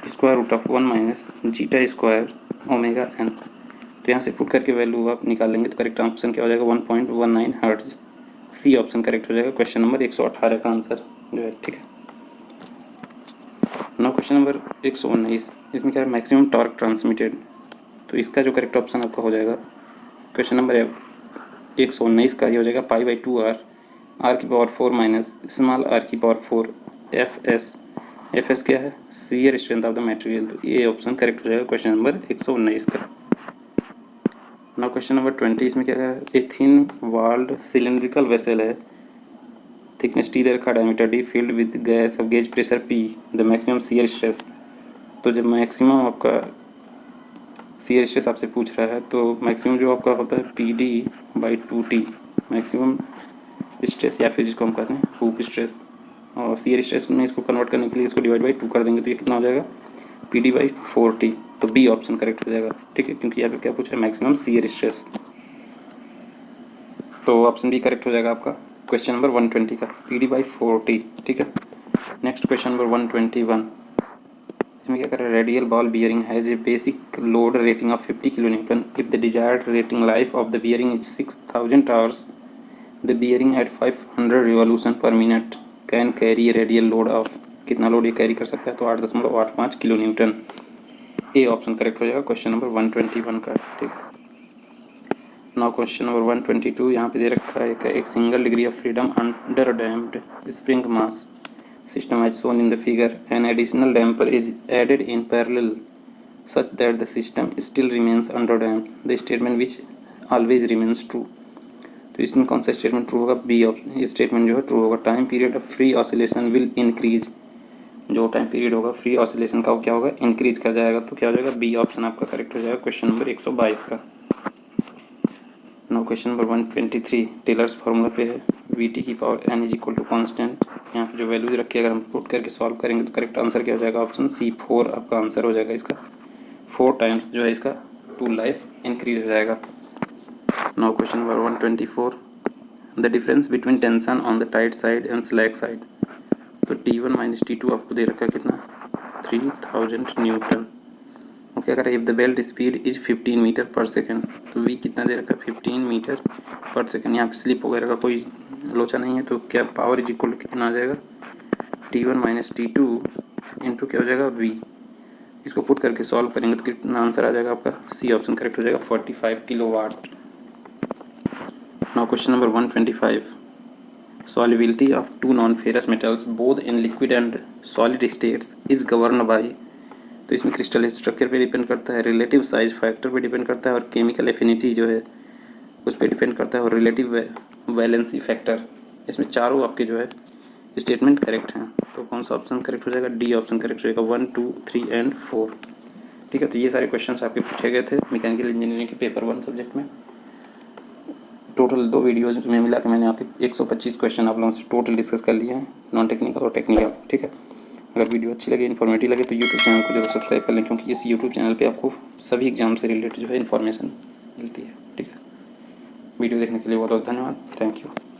Speaker 1: square root of 1 minus zeta square omega N. तो यहाँ से पुट करके वैल्यू आप निकाल लेंगे तो करेक्ट ऑप्शन क्या हो जाएगा 1.19 हर्ट्ज। सी ऑप्शन करेक्ट हो जाएगा। क्वेश्चन नंबर 118 का आंसर जो है। ठीक है, नाउ क्वेश्चन नंबर 119, इसमें क्या है मैक्सिमम टॉर्क ट्रांसमिटेड। तो इसका जो करेक्ट ऑप्शन आपका हो जाएगा क्वेश्चन नंबर 119 का ये हो जाएगा π/2r r⁴ minus small r⁴ F S क्या है shear strength of the material. तो ये ऑप्शन करेक्ट हो जाएगा क्वेश्चन नंबर 119 का। नाउ क्वेश्चन नंबर 20, इसमें क्या है a thin walled cylindrical vessel है, थिकनेस टी दे रखा, diameter D, filled with gas of gauge pressure P, the maximum shear stress. तो जब मैक्सिमम आपका शियर स्ट्रेस आपसे पूछ रहा है तो मैक्सिमम जो आपका होता है PD/2T मैक्सिमम स्ट्रेस, या फिर जिसको हम कहते हैं हुप स्ट्रेस। और शियर स्ट्रेस में इसको कन्वर्ट करने के लिए इसको डिवाइड बाई 2 कर देंगे तो ये कितना हो जाएगा PD/4T। तो बी ऑप्शन करेक्ट हो जाएगा। ठीक है, क्योंकि यहाँ पे क्या पूछा है मैक्सिमम शियर स्ट्रेस। तो ऑप्शन बी करेक्ट हो जाएगा आपका क्वेश्चन नंबर 120 का PD/4T। ठीक है, नेक्स्ट क्वेश्चन नंबर 121, इसमें क्या कर रहा है radial ball bearing has a basic load rating of 50 kN। If the desired rating life of the bearing is 6000 hours, the bearing at 500 revolution per minute can carry a radial load of, कितना load ये carry कर सकता है तो 8.85 kN। A option correct हो जाएगा question number 121 का। ठीक, नाउ क्वेश्चन नंबर 122, यहाँ पे दे रखा है एक single degree of freedom under damped spring mass system as shown in the figure. An additional damper is added in parallel such that the system still remains under damped. The statement which always remains true. तो इसमें कौन सा statement true होगा B option. ये statement जो है true होगा। Time period of free oscillation will increase, जो टाइम पीरियड होगा फ्री ऑसिलेशन का वो क्या होगा इंक्रीज कर जाएगा। तो क्या हो जाएगा बी ऑप्शन आपका करेक्ट हो जाएगा क्वेश्चन नंबर 122 का। Now question number 123 Taylor's formula पे है VT की power n is equal to constant. यहाँ पे जो वैल्यूज रखी है अगर हम पुट करके सॉल्व करेंगे तो करेक्ट आंसर क्या हो जाएगा ऑप्शन सी 4 आपका आंसर हो जाएगा। इसका 4 टाइम्स जो है इसका टूल लाइफ इंक्रीज हो जाएगा। Now question number 124 the difference between tension on the tight side and slack side. तो T1 माइनस T2 आपको दे रखा है कितना 3000 न्यूटन। और क्या करें if the belt speed is 15 metre per second. तो V कितना दे रखा है 15 मीटर पर सेकेंड। यहाँ पे स्लिप वगैरह का कोई लोचा नहीं है तो क्या पावर इज इक्वल कितना आ जाएगा T1 माइनस T2 इंटू क्या हो जाएगा V। इसको पुट करके सॉल्व करेंगे तो कितना आंसर आ जाएगा आपका सी ऑप्शन करेक्ट हो जाएगा 45 kilowatt. Now question number 125 solubility of 2 non ferrous metals both in liquid and solid states is govern by. तो इसमें क्रिस्टल स्ट्रक्चर पे डिपेंड करता है, रिलेटिव साइज फैक्टर पे डिपेंड करता है और केमिकल एफिनिटी जो है उस पर डिपेंड करता है और रिलेटिव वैलेंसी फैक्टर। इसमें चारों आपके जो है स्टेटमेंट करेक्ट हैं। तो कौन सा ऑप्शन करेक्ट हो जाएगा डी ऑप्शन करेक्ट हो जाएगा 1, 2, 3 एंड 4। ठीक है, तो ये सारे क्वेश्चंस आपके पूछे गए थे मैकेनिकल इंजीनियरिंग के पेपर 1 सब्जेक्ट में। टोटल 2 वीडियोज़ में मिला के मैंने आपके 125 क्वेश्चन आप लोगों से टोटल डिस्कस कर लिए हैं, नॉन टेक्निकल और टेक्निकल। ठीक है, अगर वीडियो अच्छी लगे इन्फॉर्मेटिव लगे तो यूट्यूब चैनल को जरूर सब्सक्राइब कर लें, क्योंकि इस यूट्यूब चैनल पे आपको सभी एग्जाम से रिलेटेड जो है इन्फॉर्मेशन मिलती है। ठीक है, वीडियो देखने के लिए बहुत बहुत धन्यवाद। Thank you.